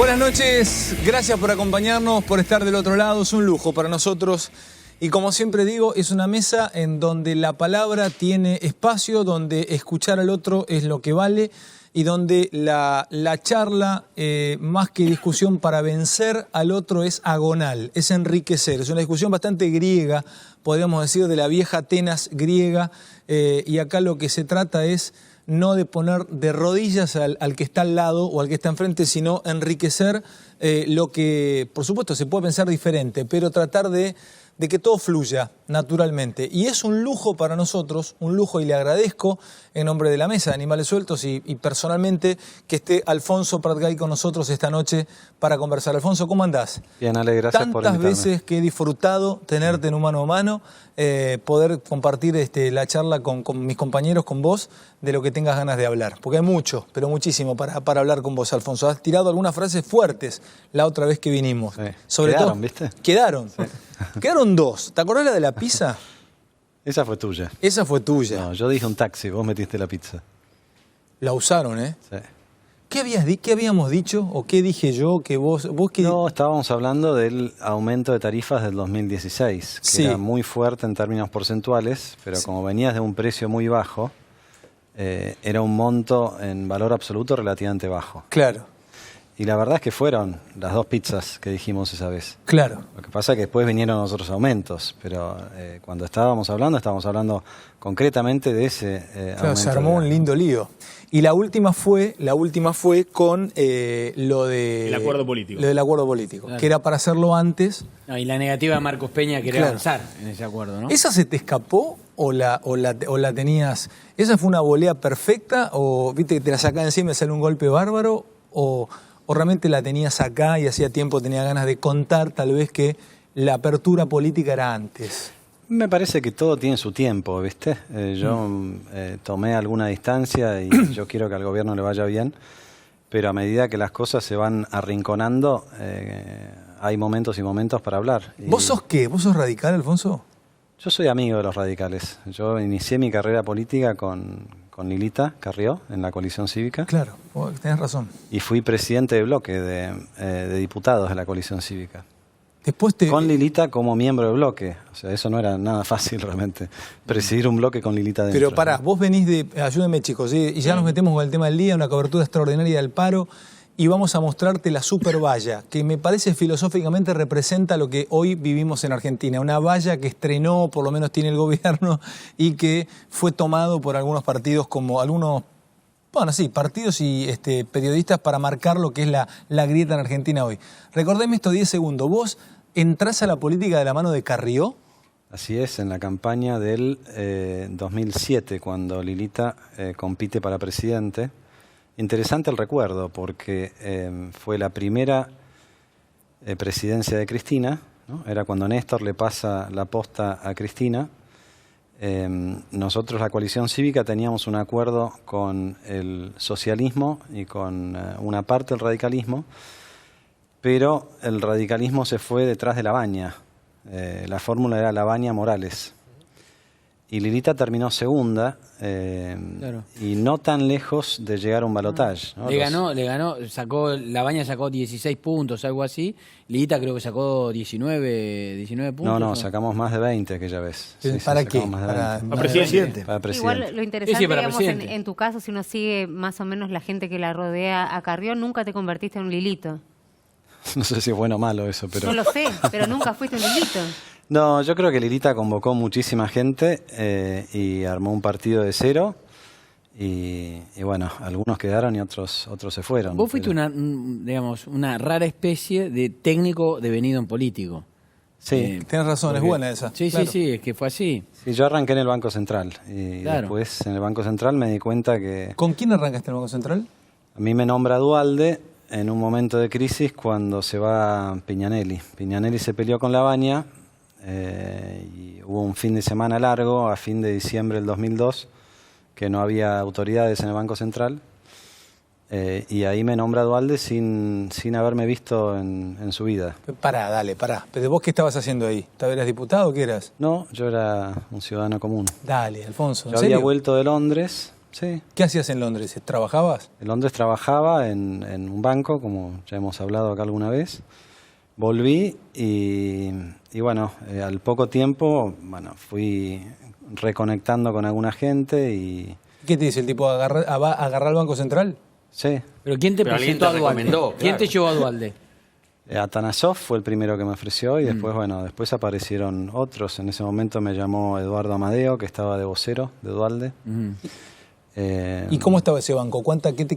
Buenas noches, gracias por acompañarnos, por estar del otro lado, es un lujo para nosotros. Y como siempre digo, es una mesa en donde la palabra tiene espacio, donde escuchar al otro es lo que vale y donde la charla, más que discusión para vencer al otro, es agonal, es enriquecer. Es una discusión bastante griega, podríamos decir, de la vieja Atenas griega, y acá lo que se trata es no de poner de rodillas al que está al lado o al que está enfrente, sino enriquecer lo que, por supuesto, se puede pensar diferente, pero tratar de que todo fluya naturalmente. Y es un lujo para nosotros, un lujo, y le agradezco en nombre de la Mesa de Animales Sueltos y personalmente que esté Alfonso Pratgay con nosotros esta noche para conversar. Alfonso, ¿cómo andás? Bien, Ale, gracias por invitarme. Tantas veces que he disfrutado tenerte en un mano a mano, poder compartir la charla con mis compañeros, con vos, de lo que tengas ganas de hablar. Porque hay mucho, pero muchísimo para hablar con vos, Alfonso. Has tirado algunas frases fuertes la otra vez que vinimos. Sí. Sobre Quedaron, todo, ¿viste? Quedaron. Sí. Quedaron dos. ¿Te acordás la de la pizza? Esa fue tuya. Esa fue tuya. No, yo dije un taxi, vos metiste la pizza. La usaron, ¿eh? Sí. ¿Qué habíamos dicho? ¿O qué dije yo? Que vos qué... No, estábamos hablando del aumento de tarifas del 2016, que sí, era muy fuerte en términos porcentuales, pero sí, como venías de un precio muy bajo, era un monto en valor absoluto relativamente bajo. Claro. Y la verdad es que fueron las dos pizzas que dijimos esa vez. Claro. Lo que pasa es que después vinieron los otros aumentos, pero cuando estábamos hablando concretamente de ese claro, aumento. se armó un lindo lío. Y la última fue con lo de... El acuerdo político. Lo del acuerdo político, claro, que era para hacerlo antes. No, y la negativa de Marcos Peña a querer avanzar en ese acuerdo, ¿no? ¿Esa se te escapó o la tenías? ¿Esa fue una volea perfecta o viste que te la sacás encima y sale un golpe bárbaro? ¿O realmente la tenías acá y hacía tiempo tenía ganas de contar tal vez que la apertura política era antes? Me parece que todo tiene su tiempo, ¿viste? Yo tomé alguna distancia y yo quiero que al gobierno le vaya bien, pero a medida que las cosas se van arrinconando, hay momentos y momentos para hablar. ¿Vos sos qué? ¿Vos sos radical, Alfonso? Yo soy amigo de los radicales. Yo inicié mi carrera política con Lilita Carrió en la coalición cívica. Claro, tenés razón. Y fui presidente de bloque de diputados de la coalición cívica. Después Con Lilita como miembro de bloque. O sea, eso no era nada fácil realmente. Presidir un bloque con Lilita dentro. Pero pará, vos venís de... Ayúdenme, chicos, ¿sí? Y ya nos metemos con el tema del día, una cobertura extraordinaria del paro, y vamos a mostrarte la super valla, que me parece filosóficamente representa lo que hoy vivimos en Argentina. Una valla que estrenó, por lo menos tiene el gobierno, y que fue tomado por algunos partidos como algunos... Bueno, sí, partidos y periodistas para marcar lo que es la grieta en Argentina hoy. Recordeme estos 10 segundos. ¿Vos entrás a la política de la mano de Carrió? Así es, en la campaña del 2007, cuando Lilita compite para presidente. Interesante el recuerdo, porque fue la primera presidencia de Cristina, ¿no? Era cuando Néstor le pasa la posta a Cristina. Nosotros, la coalición cívica, teníamos un acuerdo con el socialismo y con una parte del radicalismo, pero el radicalismo se fue detrás de Labaña. La fórmula era Labaña-Morales. Y Lilita terminó segunda, claro, y no tan lejos de llegar a un balotaje, ¿no? Le ganó, Labaña sacó 16 puntos, algo así. Lilita creo que sacó 19 puntos. No, sacamos más de 20 aquella vez. Sí, ¿para qué? Para presidente. Para presidente. Igual lo interesante, para digamos, presidente. en tu caso, si uno sigue más o menos la gente que la rodea a Carrió, nunca te convertiste en un Lilito. No sé si es bueno o malo eso, pero... No lo sé, pero nunca fuiste un Lilito. No, yo creo que Lilita convocó muchísima gente y armó un partido de cero y bueno, algunos quedaron y otros se fueron. Vos fuiste una rara especie de técnico devenido en político. Sí. Tenés razón, es buena esa. Sí, claro. sí, es que fue así. Sí, yo arranqué en el Banco Central y claro, después en el Banco Central me di cuenta que... ¿Con quién arrancaste en el Banco Central? A mí me nombra Duhalde en un momento de crisis cuando se va Piñanelli. Piñanelli se peleó con Labaña. Y hubo un fin de semana largo a fin de diciembre del 2002 que no había autoridades en el Banco Central y ahí me nombra Duhalde sin haberme visto en su vida. Pará. ¿Pero vos qué estabas haciendo ahí? ¿Eras diputado o qué eras? No, yo era un ciudadano común. Dale, Alfonso, ¿en Yo serio? había vuelto de Londres Sí. ¿Qué hacías en Londres? ¿Trabajabas? En Londres trabajaba en un banco, como ya hemos hablado acá alguna vez. Volví y bueno, al poco tiempo, bueno, fui reconectando con alguna gente y... ¿Qué te dice el tipo? ¿Va a agarrar el Banco Central? Sí. ¿Pero quién te Pero alguien presentó a te Dualde? recomendó, ¿Quién te claro. llevó a Dualde? Atanasov fue el primero que me ofreció y después, bueno, después aparecieron otros. En ese momento me llamó Eduardo Amadeo, que estaba de vocero de Dualde. ¿Y cómo estaba ese banco? ¿Qué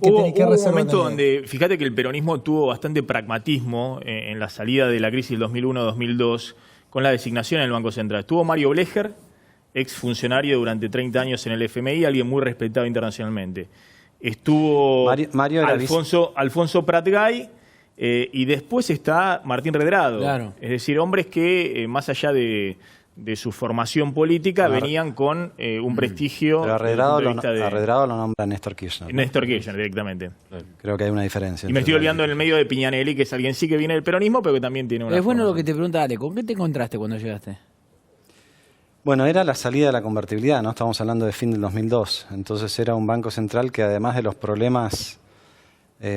Hubo un reserva momento tenía? donde, fíjate que el peronismo tuvo bastante pragmatismo en la salida de la crisis del 2001-2002 con la designación en el Banco Central. Estuvo Mario Blecher, ex funcionario durante 30 años en el FMI, alguien muy respetado internacionalmente. Estuvo Mario era Alfonso Prat-Gay y después está Martín Redrado. Claro. Es decir, hombres que más allá de su formación política venían con un prestigio. Pero desde el punto de vista a Redrado lo nombra Néstor Kirchner, ¿no? Néstor Kirchner directamente. Creo que hay una diferencia. Y me entre estoy los olvidando en el medio de Piñanelli, que es alguien sí que viene del peronismo, pero que también tiene una... Es bueno forma. lo que te pregunta Ale, ¿con qué te encontraste cuando llegaste? Bueno, era la salida de la convertibilidad, ¿no? Estamos hablando de fin del 2002. Entonces era un banco central que además de los problemas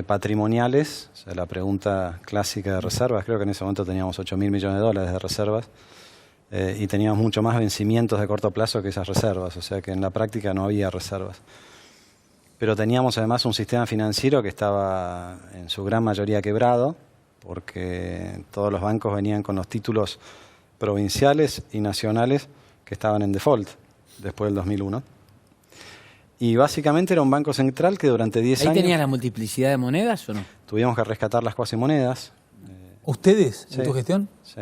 patrimoniales, o sea, la pregunta clásica de reservas, creo que en ese momento teníamos 8.000 millones de dólares de reservas y teníamos mucho más vencimientos de corto plazo que esas reservas, o sea que en la práctica no había reservas. Pero teníamos además un sistema financiero que estaba en su gran mayoría quebrado, porque todos los bancos venían con los títulos provinciales y nacionales que estaban en default después del 2001. Y básicamente era un banco central que durante 10 ¿Ahí años tenías la multiplicidad de monedas o no? tuvimos que rescatar las cuasimonedas. ¿Ustedes en Sí. tu gestión? Sí.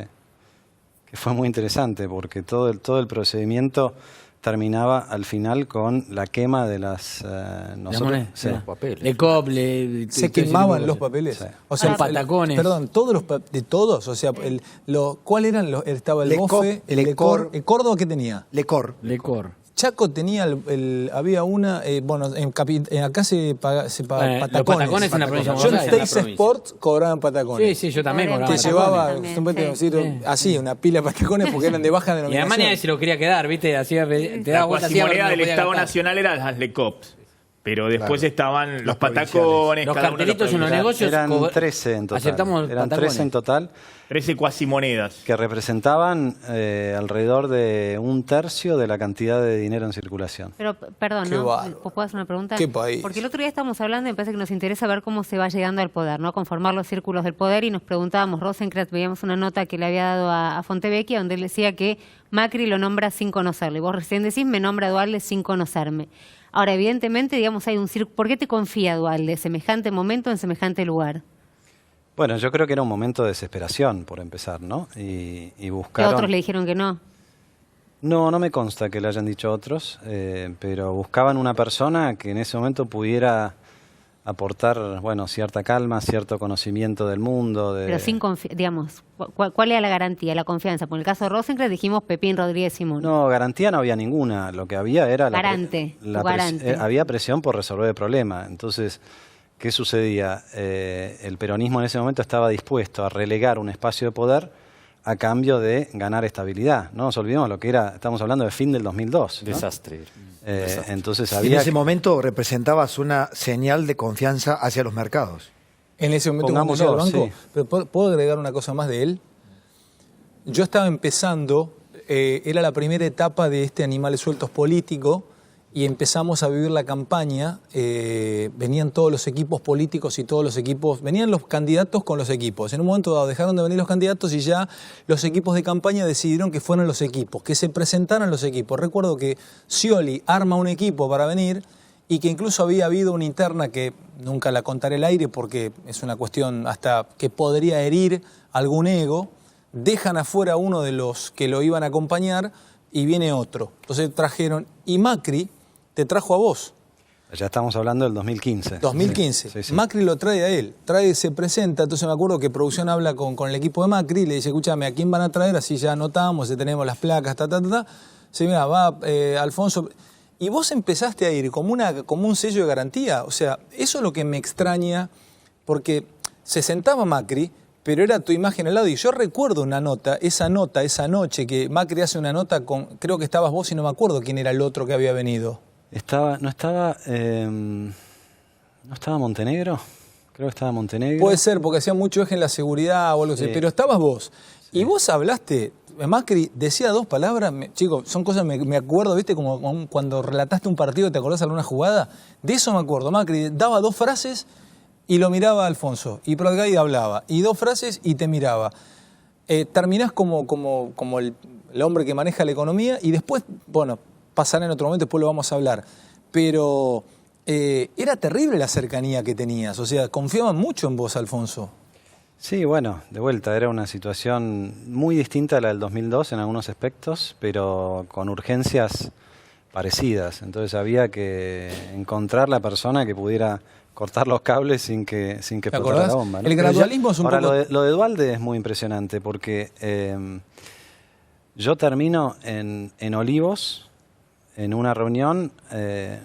Que fue muy interesante porque todo el procedimiento terminaba al final con la quema de las... monedas, sí. claro. Papeles. Lecop, ¿Se quemaban los papeles? Sí. O sea, Los patacones. Perdón, de todos. O sea, ¿cuál eran los? Estaba el Lecop, bofe, el Lecor. ¿El Córdoba qué tenía? Lecor. Lecor. Chaco tenía había una, bueno, acá se paga Los patacones. patacones en la provincia de Yo en Buenos Aires. Teis Sports cobraban patacones. Sí, sí, yo también Ahora cobraba Te en patacones. llevaba, también, supuestamente sí. decir, así, una pila de patacones porque eran de baja Y denominación. además nadie se lo quería quedar, ¿viste? Hacía, te La daba vuelta así a ver cuasimoneda dónde del lo podía Estado gastar. Nacional era las LECOPs. Pero después Claro. estaban los Las patacones, Los cada uno de cartelitos en los provinciales. negocios. Eran 13 en total. Aceptamos Eran patacones. 13 en total 13 cuasimonedas. que representaban alrededor de 1/3 de la cantidad de dinero en circulación. Pero, perdón, Qué ¿no? bárbaro. ¿Puedo hacer una pregunta? Qué país. Porque el otro día estábamos hablando y me parece que nos interesa ver cómo se va llegando al poder, ¿no? Conformar los círculos del poder y nos preguntábamos, Rosenkrantz, veíamos una nota que le había dado a Fontevecchia donde él decía que Macri lo nombra sin conocerlo. Y vos recién decís, me nombra Dualde sin conocerme. Ahora, evidentemente, digamos, hay un círculo. ¿Por qué te confía Dualde? ¿Semejante momento en semejante lugar? Bueno, yo creo que era un momento de desesperación, por empezar, ¿no? Y ¿Que buscaron... otros le dijeron que no? No me consta que le hayan dicho otros, pero buscaban una persona que en ese momento pudiera aportar, bueno, cierta calma, cierto conocimiento del mundo. Pero sin digamos, ¿cuál era la garantía, la confianza? Por el caso de Rosenkrantz dijimos Pepín Rodríguez Simón. No, garantía no había ninguna. Lo que había era Garante, garante. había presión por resolver el problema. Entonces, ¿qué sucedía? El peronismo en ese momento estaba dispuesto a relegar un espacio de poder a cambio de ganar estabilidad. No nos olvidemos lo que era, estamos hablando de fin del 2002. ¿no? Desastre. Entonces En había... ese momento representabas una señal de confianza hacia los mercados. En ese momento cuando Pongámoslo, llegó al banco. sí. Pero ¿puedo agregar una cosa más de él? Yo estaba empezando, era la primera etapa de este Animales Sueltos político y empezamos a vivir la campaña. Venían todos los equipos políticos y todos los equipos, venían los candidatos con los equipos. En un momento dado dejaron de venir los candidatos y ya los equipos de campaña decidieron que fueran los equipos, que se presentaran los equipos. Recuerdo que Scioli arma un equipo para venir y que incluso había habido una interna que nunca la contaré al aire porque es una cuestión hasta que podría herir algún ego. Dejan afuera uno de los que lo iban a acompañar y viene otro. Entonces trajeron, y Macri te trajo a vos. Ya estamos hablando del 2015. 2015. Sí, sí. Macri lo trae a él. Se presenta, entonces me acuerdo que producción habla con el equipo de Macri y le dice, escúchame, ¿a quién van a traer? Así ya anotamos, ya tenemos las placas, Sí, mira, va Alfonso. Y vos empezaste a ir como un sello de garantía. O sea, eso es lo que me extraña, porque se sentaba Macri, pero era tu imagen al lado. Y yo recuerdo una nota, esa noche que Macri hace una nota con, creo que estabas vos y no me acuerdo quién era el otro que había venido. No estaba Montenegro. Creo que estaba Montenegro. Puede ser, porque hacía mucho eje en la seguridad o algo así, pero estabas vos. Sí. Y vos hablaste, Macri decía dos palabras, chicos, son cosas, me acuerdo, ¿viste? Como cuando relataste un partido, ¿te acordás de alguna jugada? De eso me acuerdo. Macri daba dos frases y lo miraba a Alfonso. Y Pratgay hablaba. Y dos frases y te miraba. Terminás como el hombre que maneja la economía y después, bueno, pasará en otro momento, después lo vamos a hablar. Pero era terrible la cercanía que tenías, o sea, confiaban mucho en vos, Alfonso. Sí, bueno, de vuelta, era una situación muy distinta a la del 2002 en algunos aspectos, pero con urgencias parecidas. Entonces había que encontrar la persona que pudiera cortar los cables sin que explotara la bomba, ¿no? El gradualismo es un Ahora, poco... lo de Duhalde es muy impresionante porque yo termino en Olivos, en una reunión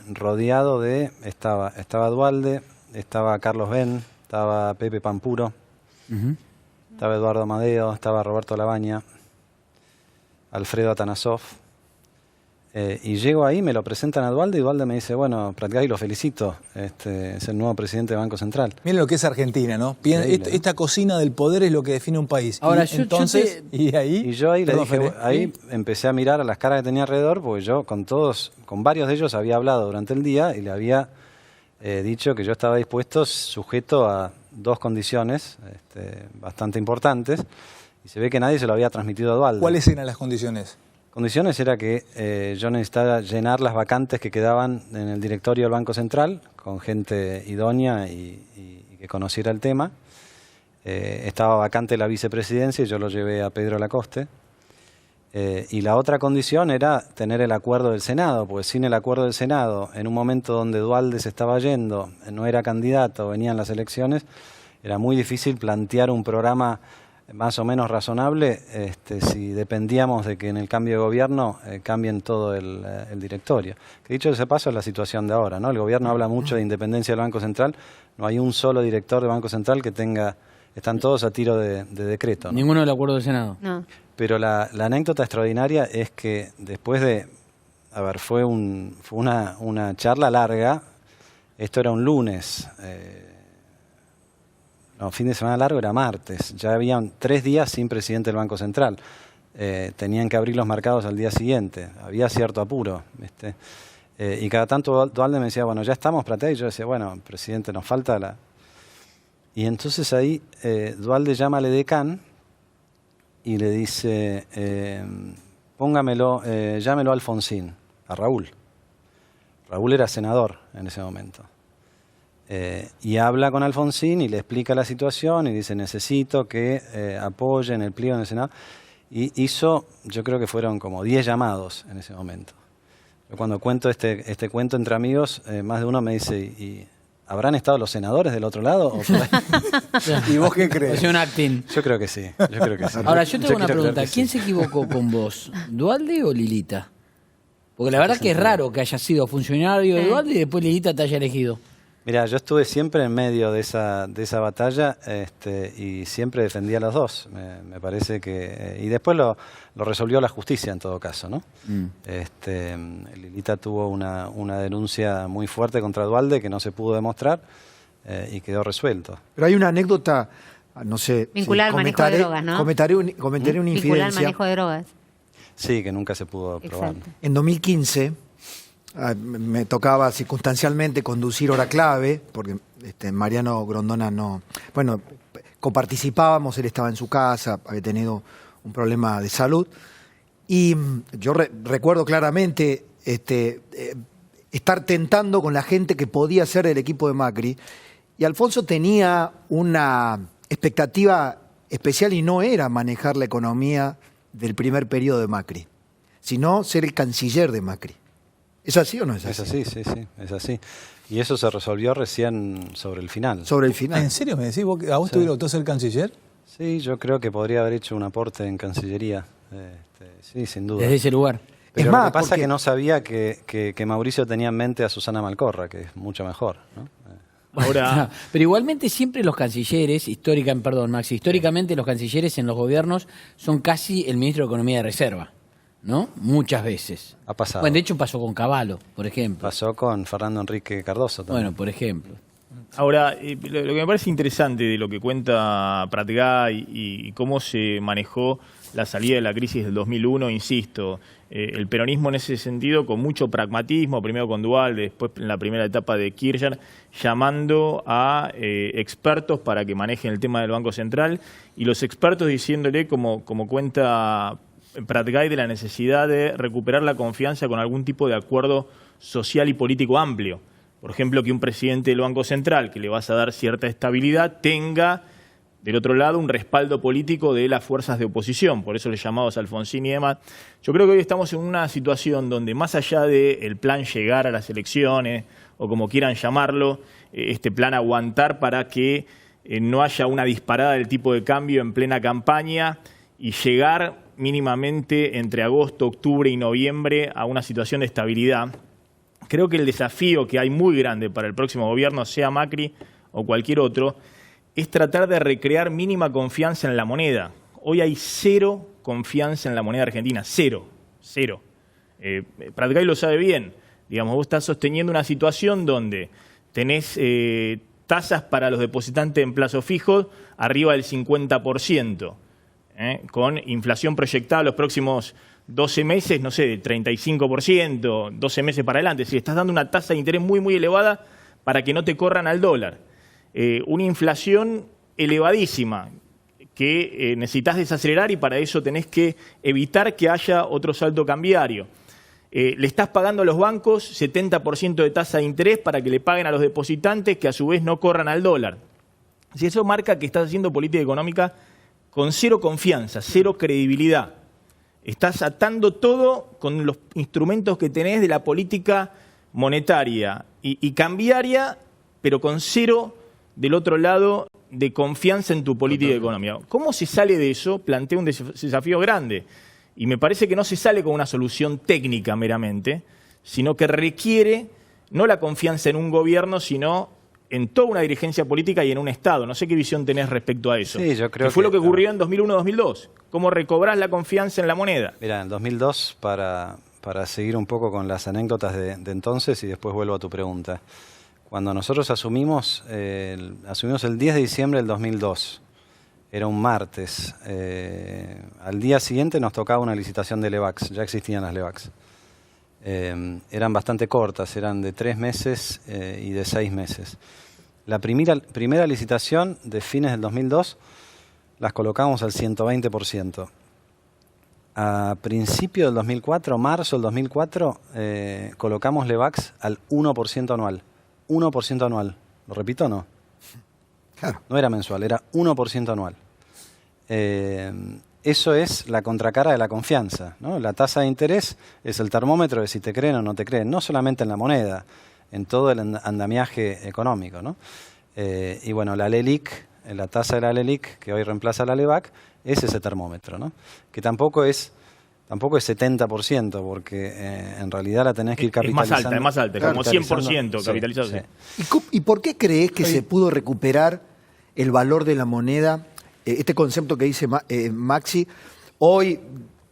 rodeado de... Estaba Duhalde, estaba Carlos Ben, estaba Pepe Pampuro, estaba Eduardo Amadeo, estaba Roberto Labaña, Alfredo Atanasov. Y llego ahí, me lo presentan a Duhalde y Duhalde me dice, bueno, Pratgay, lo felicito, es el nuevo presidente del Banco Central. Miren lo que es Argentina, ¿no? Esta cocina del poder es lo que define un país. Ahora, y yo ahí le dije, ahí empecé a mirar a las caras que tenía alrededor, porque yo con varios de ellos había hablado durante el día y le había dicho que yo estaba dispuesto, sujeto a dos condiciones bastante importantes, y se ve que nadie se lo había transmitido a Duhalde. ¿Cuáles eran las condiciones? Condiciones era que yo necesitaba llenar las vacantes que quedaban en el directorio del Banco Central con gente idónea y que conociera el tema. Estaba vacante la vicepresidencia y yo lo llevé a Pedro Lacoste. Y la otra condición era tener el acuerdo del Senado, porque sin el acuerdo del Senado, en un momento donde Duhalde se estaba yendo, no era candidato, venían las elecciones, era muy difícil plantear un programa más o menos razonable si dependíamos de que en el cambio de gobierno cambien todo el directorio. Que dicho ese paso es la situación de ahora, ¿no? El gobierno habla mucho de independencia del Banco Central, no hay un solo director del Banco Central que están todos a tiro de decreto, ¿no? Ninguno del acuerdo del Senado. No. Pero la anécdota extraordinaria es que después de, fue una charla larga, esto era un lunes, fin de semana largo era martes, ya habían 3 días sin presidente del Banco Central, tenían que abrir los mercados al día siguiente, había cierto apuro, ¿viste? Y cada tanto Duhalde me decía, bueno, ya estamos, Pratgay, y yo decía, bueno, presidente, nos falta la... Y entonces ahí Duhalde llama al edecán y le dice, llámelo a Alfonsín, a Raúl. Raúl era senador en ese momento. Y habla con Alfonsín y le explica la situación y dice, necesito que apoyen el pliego en el Senado. Y yo creo que fueron como 10 llamados en ese momento. Yo cuando cuento este cuento entre amigos, más de uno me dice, ¿y habrán estado los senadores del otro lado? ¿Y vos qué crees? Es un acting. Yo creo que sí. Ahora, yo tengo una pregunta. ¿Quién se equivocó con vos? ¿Duhalde o Lilita? Porque la verdad que es raro que haya sido funcionario de Duhalde y después Lilita te haya elegido. Mira, yo estuve siempre en medio de esa batalla y siempre defendía a los dos. Me parece que... y después lo resolvió la justicia en todo caso, ¿no? Lilita tuvo una denuncia muy fuerte contra Duhalde que no se pudo demostrar y quedó resuelto. Pero hay una anécdota, no sé... Vinculada al manejo de drogas, ¿no? Comentaré una Vinculada infidencia. al manejo de drogas. Sí, que nunca se pudo probar. Exacto. En 2015... me tocaba circunstancialmente conducir Hora Clave, porque Mariano Grondona no... Bueno, coparticipábamos, él estaba en su casa, había tenido un problema de salud, y yo recuerdo claramente estar tentando con la gente que podía ser del equipo de Macri, y Alfonso tenía una expectativa especial y no era manejar la economía del primer periodo de Macri, sino ser el canciller de Macri. ¿Es así o no es así? Es así, sí, es así. Y eso se resolvió recién sobre el final. Sobre el final. ¿En serio me decís? ¿A vos te hubiera gustado ser canciller? Sí, yo creo que podría haber hecho un aporte en Cancillería. Sí, sin duda. Desde ese lugar. Pero es más, lo que pasa es que no sabía que Mauricio tenía en mente a Susana Malcorra, que es mucho mejor, ¿no? Ahora, pero igualmente siempre los cancilleres, históricamente los cancilleres en los gobiernos son casi el ministro de Economía de reserva. ¿no? Muchas veces. Ha pasado. Bueno, de hecho pasó con Cavallo, por ejemplo. Pasó con Fernando Enrique Cardoso también. Bueno, por ejemplo. Ahora, lo que me parece interesante de lo que cuenta Pratgay y cómo se manejó la salida de la crisis del 2001, insisto, el peronismo en ese sentido con mucho pragmatismo, primero con Duhalde, después en la primera etapa de Kirchner, llamando a expertos para que manejen el tema del Banco Central y los expertos diciéndole, como cuenta Pratgay, de la necesidad de recuperar la confianza con algún tipo de acuerdo social y político amplio. Por ejemplo, que un presidente del Banco Central, que le vas a dar cierta estabilidad, tenga del otro lado un respaldo político de las fuerzas de oposición, por eso los llamados Alfonsín y demás. Yo creo que hoy estamos en una situación donde más allá del plan llegar a las elecciones, o como quieran llamarlo, este plan aguantar para que no haya una disparada del tipo de cambio en plena campaña y llegar mínimamente entre agosto, octubre y noviembre a una situación de estabilidad. Creo que el desafío que hay muy grande para el próximo gobierno, sea Macri o cualquier otro, es tratar de recrear mínima confianza en la moneda. Hoy hay cero confianza en la moneda argentina, cero. Pratgay lo sabe bien. Digamos, vos estás sosteniendo una situación donde tenés tasas para los depositantes en plazo fijo arriba del 50%, con inflación proyectada los próximos 12 meses, no sé, de 35%, 12 meses para adelante. Es decir, estás dando una tasa de interés muy, muy elevada para que no te corran al dólar. Una inflación elevadísima que necesitas desacelerar y para eso tenés que evitar que haya otro salto cambiario. Le estás pagando a los bancos 70% de tasa de interés para que le paguen a los depositantes que a su vez no corran al dólar. Si eso marca que estás haciendo política económica con cero confianza, cero credibilidad. Estás atando todo con los instrumentos que tenés de la política monetaria y cambiaria, pero con cero del otro lado de confianza en tu política económica. ¿Cómo se sale de eso? Plantea un desafío grande. Y me parece que no se sale con una solución técnica meramente, sino que requiere no la confianza en un gobierno, sino en toda una dirigencia política y en un Estado. No sé qué visión tenés respecto a eso. Sí, yo creo que fue lo que ocurrió en 2001-2002. ¿Cómo recobrás la confianza en la moneda? Mira, en 2002, para seguir un poco con las anécdotas de entonces y después vuelvo a tu pregunta. Cuando nosotros asumimos el 10 de diciembre del 2002, era un martes, al día siguiente nos tocaba una licitación de LEVAX, ya existían las LEVAX. Eran bastante cortas, eran de 3 meses y de 6 meses. La primera licitación de fines del 2002 las colocamos al 120%. A principio del 2004, marzo del 2004, colocamos LEVAX al 1% anual. 1% anual. ¿Lo repito o no? Claro. No era mensual, era 1% anual. Eso es la contracara de la confianza, ¿no? La tasa de interés es el termómetro de si te creen o no te creen, no solamente en la moneda, en todo el andamiaje económico, ¿no? Y bueno, la LELIQ, la tasa de la LELIQ, que hoy reemplaza la LEVAC, es ese termómetro, ¿no? Que tampoco es 70%, porque en realidad la tenés que ir capitalizando. Es más alta, como 100% capitalizado. Sí. ¿Y por qué crees que se pudo recuperar el valor de la moneda? Este concepto que dice Maxi, hoy,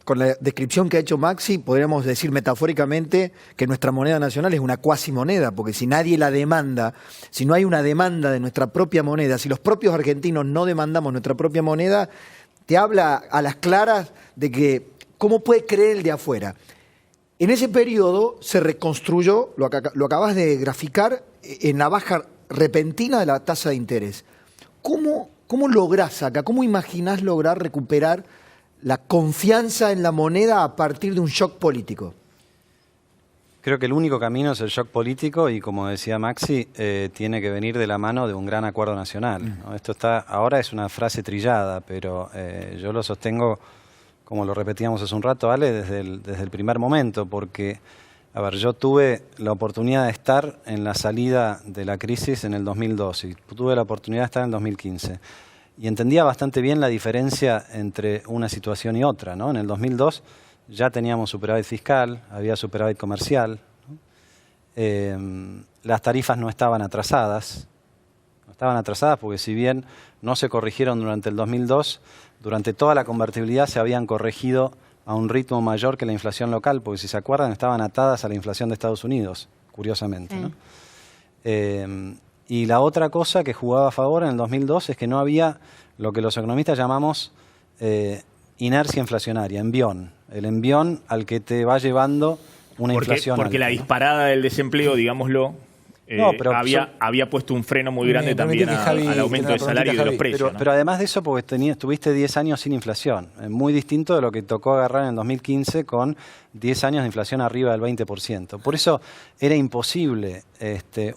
con la descripción que ha hecho Maxi, podríamos decir metafóricamente que nuestra moneda nacional es una cuasimoneda, porque si nadie la demanda, si no hay una demanda de nuestra propia moneda, si los propios argentinos no demandamos nuestra propia moneda, te habla a las claras de que ¿cómo puede creer el de afuera? En ese periodo se reconstruyó, lo acabas de graficar, en la baja repentina de la tasa de interés. ¿Cómo lográs acá, cómo imaginás lograr recuperar la confianza en la moneda a partir de un shock político? Creo que el único camino es el shock político y, como decía Maxi, tiene que venir de la mano de un gran acuerdo nacional, ¿no? Esto ahora es una frase trillada, pero yo lo sostengo, como lo repetíamos hace un rato, Ale, desde el primer momento, porque, a ver, yo tuve la oportunidad de estar en la salida de la crisis en el 2002 y tuve la oportunidad de estar en el 2015. Y entendía bastante bien la diferencia entre una situación y otra, ¿no? En el 2002 ya teníamos superávit fiscal, había superávit comercial, ¿no? Las tarifas no estaban atrasadas. No estaban atrasadas porque si bien no se corrigieron durante el 2002, durante toda la convertibilidad se habían corregido a un ritmo mayor que la inflación local, porque si se acuerdan estaban atadas a la inflación de Estados Unidos, curiosamente, ¿no? Y la otra cosa que jugaba a favor en el 2002 es que no había lo que los economistas llamamos inercia inflacionaria, envión. El envión al que te va llevando una inflación Porque alta, la ¿no? disparada del desempleo, digámoslo, No, pero había puesto un freno muy grande también al aumento de salario y de los precios. ¿no? Pero además de eso, porque tuviste 10 años sin inflación, muy distinto de lo que tocó agarrar en el 2015 con 10 años de inflación arriba del 20%. Por eso era imposible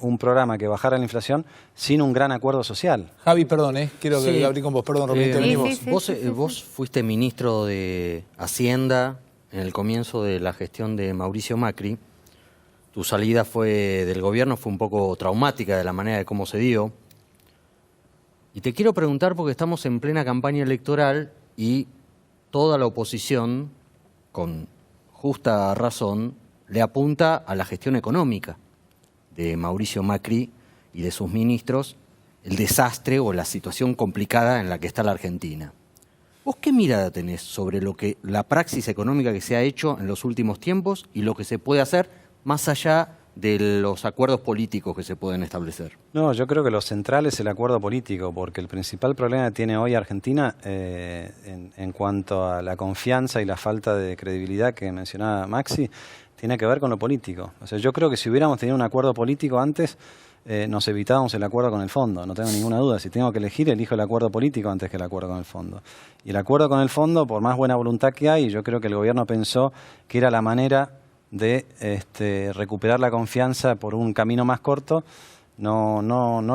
un programa que bajara la inflación sin un gran acuerdo social. Javi, perdón, quiero Sí. abrir con vos. Perdón, Roberto, venimos. Vos fuiste ministro de Hacienda en el comienzo de la gestión de Mauricio Macri. Tu salida del gobierno fue un poco traumática de la manera de cómo se dio. Y te quiero preguntar porque estamos en plena campaña electoral y toda la oposición, con justa razón, le apunta a la gestión económica de Mauricio Macri y de sus ministros, el desastre o la situación complicada en la que está la Argentina. ¿Vos qué mirada tenés sobre la praxis económica que se ha hecho en los últimos tiempos y lo que se puede hacer más allá de los acuerdos políticos que se pueden establecer? No, yo creo que lo central es el acuerdo político, porque el principal problema que tiene hoy Argentina en cuanto a la confianza y la falta de credibilidad que mencionaba Maxi, tiene que ver con lo político. O sea, yo creo que si hubiéramos tenido un acuerdo político antes, nos evitábamos el acuerdo con el fondo, no tengo ninguna duda. Si tengo que elegir, elijo el acuerdo político antes que el acuerdo con el fondo. Y el acuerdo con el fondo, por más buena voluntad que hay, yo creo que el gobierno pensó que era la manera de recuperar la confianza por un camino más corto, no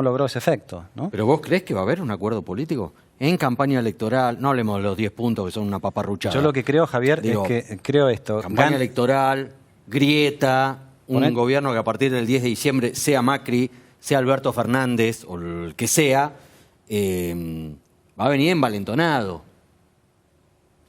logró ese efecto, ¿no? ¿Pero vos creés que va a haber un acuerdo político? En campaña electoral, no hablemos de los 10 puntos que son una paparruchada. Yo lo que creo, Javier, Digo, es que creo esto. Campaña electoral, grieta, un gobierno que a partir del 10 de diciembre, sea Macri, sea Alberto Fernández o el que sea, va a venir envalentonado.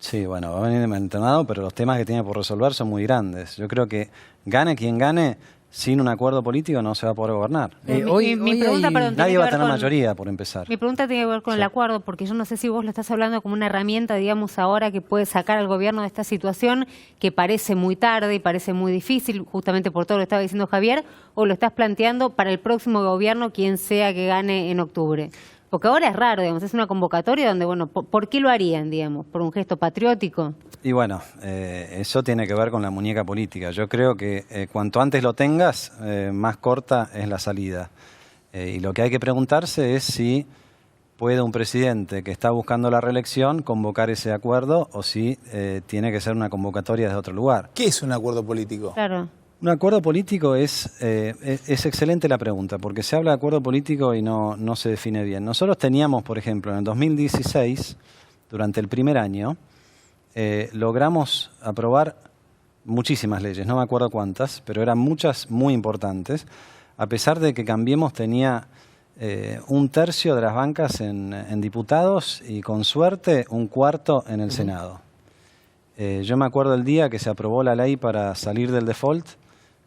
Sí, bueno, va a venir envalentonado, pero los temas que tiene por resolver son muy grandes. Yo creo que gane quien gane, sin un acuerdo político no se va a poder gobernar. Mi pregunta, perdón, Nadie tiene va a que ver tener con- mayoría, por empezar. Mi pregunta tiene que ver con el acuerdo, porque yo no sé si vos lo estás hablando como una herramienta, digamos, ahora que puede sacar al gobierno de esta situación que parece muy tarde y parece muy difícil, justamente por todo lo que estaba diciendo Javier, o lo estás planteando para el próximo gobierno, quien sea que gane en octubre. Porque ahora es raro, digamos, es una convocatoria donde, bueno, ¿por qué lo harían, digamos? ¿Por un gesto patriótico? Y bueno, eso tiene que ver con la muñeca política. Yo creo que cuanto antes lo tengas, más corta es la salida. Y lo que hay que preguntarse es si puede un presidente que está buscando la reelección convocar ese acuerdo o si tiene que ser una convocatoria desde otro lugar. ¿Qué es un acuerdo político? Claro. Un acuerdo político es excelente la pregunta, porque se habla de acuerdo político y no se define bien. Nosotros teníamos, por ejemplo, en el 2016, durante el primer año, logramos aprobar muchísimas leyes, no me acuerdo cuántas, pero eran muchas muy importantes, a pesar de que Cambiemos tenía un tercio de las bancas en diputados y con suerte un cuarto en el Senado. Yo me acuerdo el día que se aprobó la ley para salir del default,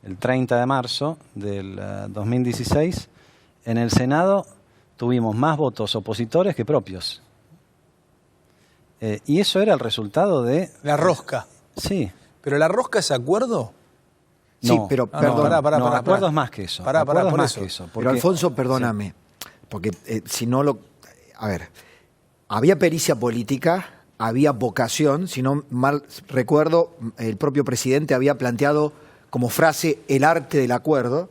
el 30 de marzo del 2016, en el Senado tuvimos más votos opositores que propios. Y eso era el resultado de... La rosca. Sí. ¿Pero la rosca es acuerdo? Sí, No, pero no, perdón. acuerdo es más que eso. Pará, Acuerdo es por más eso. que eso. Pero porque- Alfonso, perdóname, porque si no lo... A ver, había pericia política, había vocación, si no mal recuerdo, el propio presidente había planteado como frase el arte del acuerdo,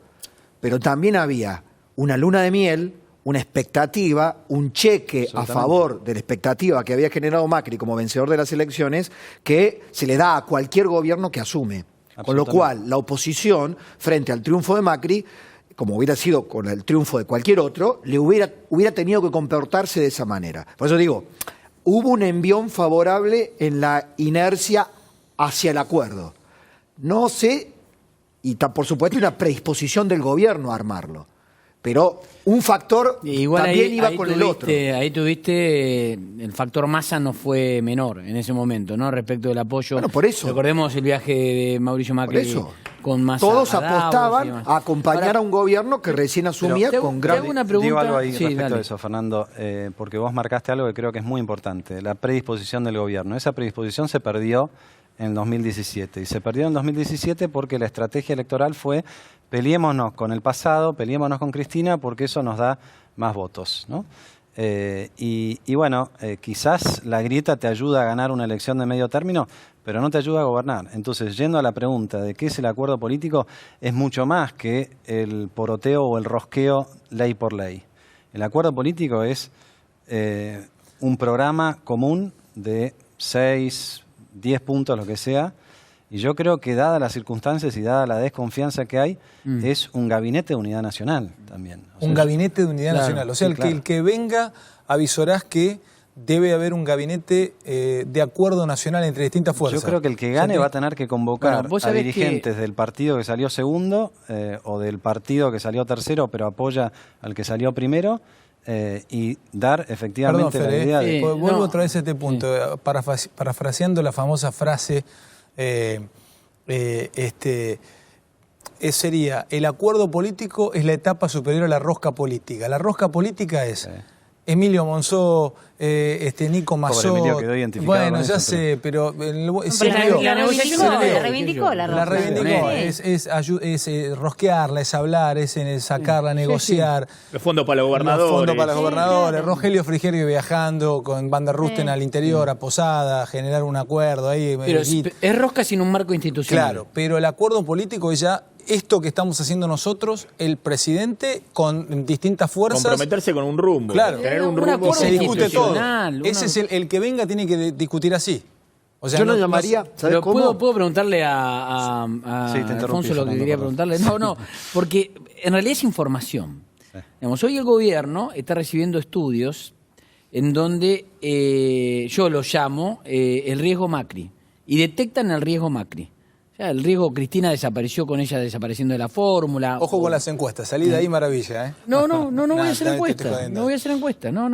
pero también había una luna de miel, una expectativa, un cheque a favor de la expectativa que había generado Macri como vencedor de las elecciones, que se le da a cualquier gobierno que asume. Con lo cual, la oposición, frente al triunfo de Macri, como hubiera sido con el triunfo de cualquier otro, le hubiera tenido que comportarse de esa manera. Por eso digo, hubo un envión favorable en la inercia hacia el acuerdo. No sé, y por supuesto una predisposición del gobierno a armarlo, pero un factor Igual también iba con el otro. Ahí tuviste, el factor masa no fue menor en ese momento, ¿no? Respecto del apoyo. Bueno, por eso. Recordemos el viaje de Mauricio Macri Por eso. con Massa. Todos a Davos y apostaban demás. a acompañar Ahora, a un gobierno que recién asumía te hago- con te gran... hago una pregunta. Digo algo ahí Sí, respecto dale. de eso, Fernando, porque vos marcaste algo que creo que es muy importante, la predisposición del gobierno. Esa predisposición se perdió en el 2017. Y se perdió en el 2017 porque la estrategia electoral fue peleémonos con el pasado, peleémonos con Cristina, porque eso nos da más votos, ¿no? Y bueno, quizás la grieta te ayuda a ganar una elección de medio término, pero no te ayuda a gobernar. Entonces, yendo a la pregunta de qué es el acuerdo político, es mucho más que el poroteo o el rosqueo ley por ley. El acuerdo político es un programa común de 6, 10 puntos, lo que sea, y yo creo que dadas las circunstancias y dada la desconfianza que hay, es un gabinete de unidad nacional también. O sea, un gabinete de unidad nacional. O sea, sí, claro. el que venga, avisarás que debe haber un gabinete de acuerdo nacional entre distintas fuerzas. Yo creo que el que gane va a tener que convocar a dirigentes del partido que salió segundo o del partido que salió tercero, pero apoya al que salió primero, y dar efectivamente Perdón, la Fede, idea de... vuelvo otra vez a este punto, parafraseando la famosa frase, sería, el acuerdo político es la etapa superior a la rosca política. La rosca política es... Emilio Monzó, Nico Mazzó. Emilio quedó identificado bueno, con ya eso, sé, pero La reivindicó la la rosca. reivindicó, Sí. es rosquearla, es hablar, es sacarla, negociar. Los fondos para los Los gobernadores. fondos para los Sí, gobernadores. claro. Rogelio Frigerio viajando con Banda Rusten al interior, a Posada, generar un acuerdo ahí. Pero es rosca sin un marco institucional. Claro, pero el acuerdo político es ya esto que estamos haciendo nosotros, el presidente con distintas fuerzas. Comprometerse con un rumbo. Claro. Tener un Un rumbo. acuerdo Se discute todo. institucional, Ese es el que venga tiene que discutir así. O sea, Yo lo llamaría, ¿sabes Pero cómo? ¿puedo preguntarle a Sí, te interrumpí, Alfonso lo que Fernando, quería perdón. preguntarle? No, porque en realidad es información. Digamos, hoy el gobierno está recibiendo estudios en donde yo lo llamo el riesgo Macri, y detectan el riesgo Macri. O sea, el riesgo, Cristina desapareció con ella desapareciendo de la fórmula. Ojo con las encuestas, salí de ahí maravilla, ¿eh? No voy a hacer te estoy encuestas. jodiendo. No voy a hacer encuestas. No.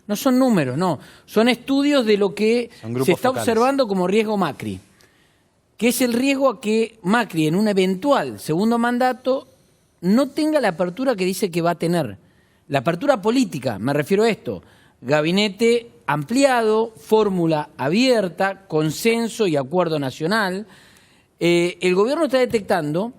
No son números, no. Son estudios de lo que Son grupos se está focales. observando como riesgo Macri. Que es el riesgo a que Macri, en un eventual segundo mandato, no tenga la apertura que dice que va a tener. La apertura política, me refiero a esto. Gabinete ampliado, fórmula abierta, consenso y acuerdo nacional. El gobierno está detectando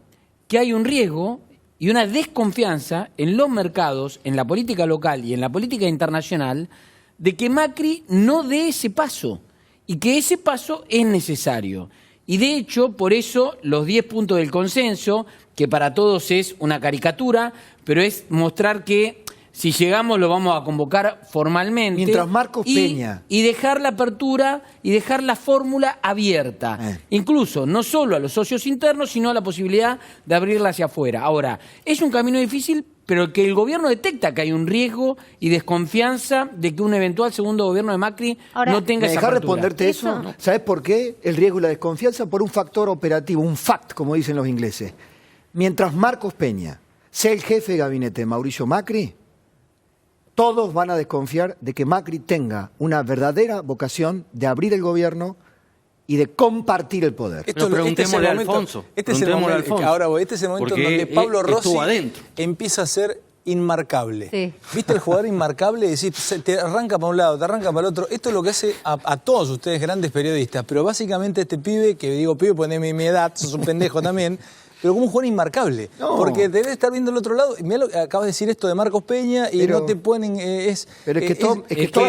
que hay un riesgo y una desconfianza en los mercados, en la política local y en la política internacional, de que Macri no dé ese paso y que ese paso es necesario. Y de hecho, por eso los 10 puntos del consenso, que para todos es una caricatura, pero es mostrar que si llegamos lo vamos a convocar formalmente. Mientras Marcos Peña. Y dejar la apertura y dejar la fórmula abierta. Incluso, no solo a los socios internos, sino a la posibilidad de abrirla hacia afuera. Ahora, es un camino difícil, pero que el gobierno detecta que hay un riesgo y desconfianza de que un eventual segundo gobierno de Macri Ahora, no tenga ¿Me esa dejás apertura. responderte eso? ¿Sabes por qué? El riesgo y la desconfianza por un factor operativo, un fact, como dicen los ingleses. Mientras Marcos Peña sea el jefe de gabinete de Mauricio Macri, todos van a desconfiar de que Macri tenga una verdadera vocación de abrir el gobierno y de compartir el poder. Pero preguntémosle a Alfonso. Este es el Preguntémosle a momento, Alfonso. ahora voy, este es el momento en Porque donde Pablo Rossi estuvo adentro. empieza a ser inmarcable. Sí. ¿Viste el jugador inmarcable? Decís, te arranca para un lado, te arranca para el otro. Esto es lo que hace a todos ustedes, grandes periodistas. Pero básicamente este pibe, que digo pibe, poneme mi edad, sos un pendejo también, pero como un jugador inmarcable. No. Porque debes estar viendo el otro lado. Mirá lo que acabas de decir esto de Marcos Peña y Pero- no te ponen... Pero es que, todos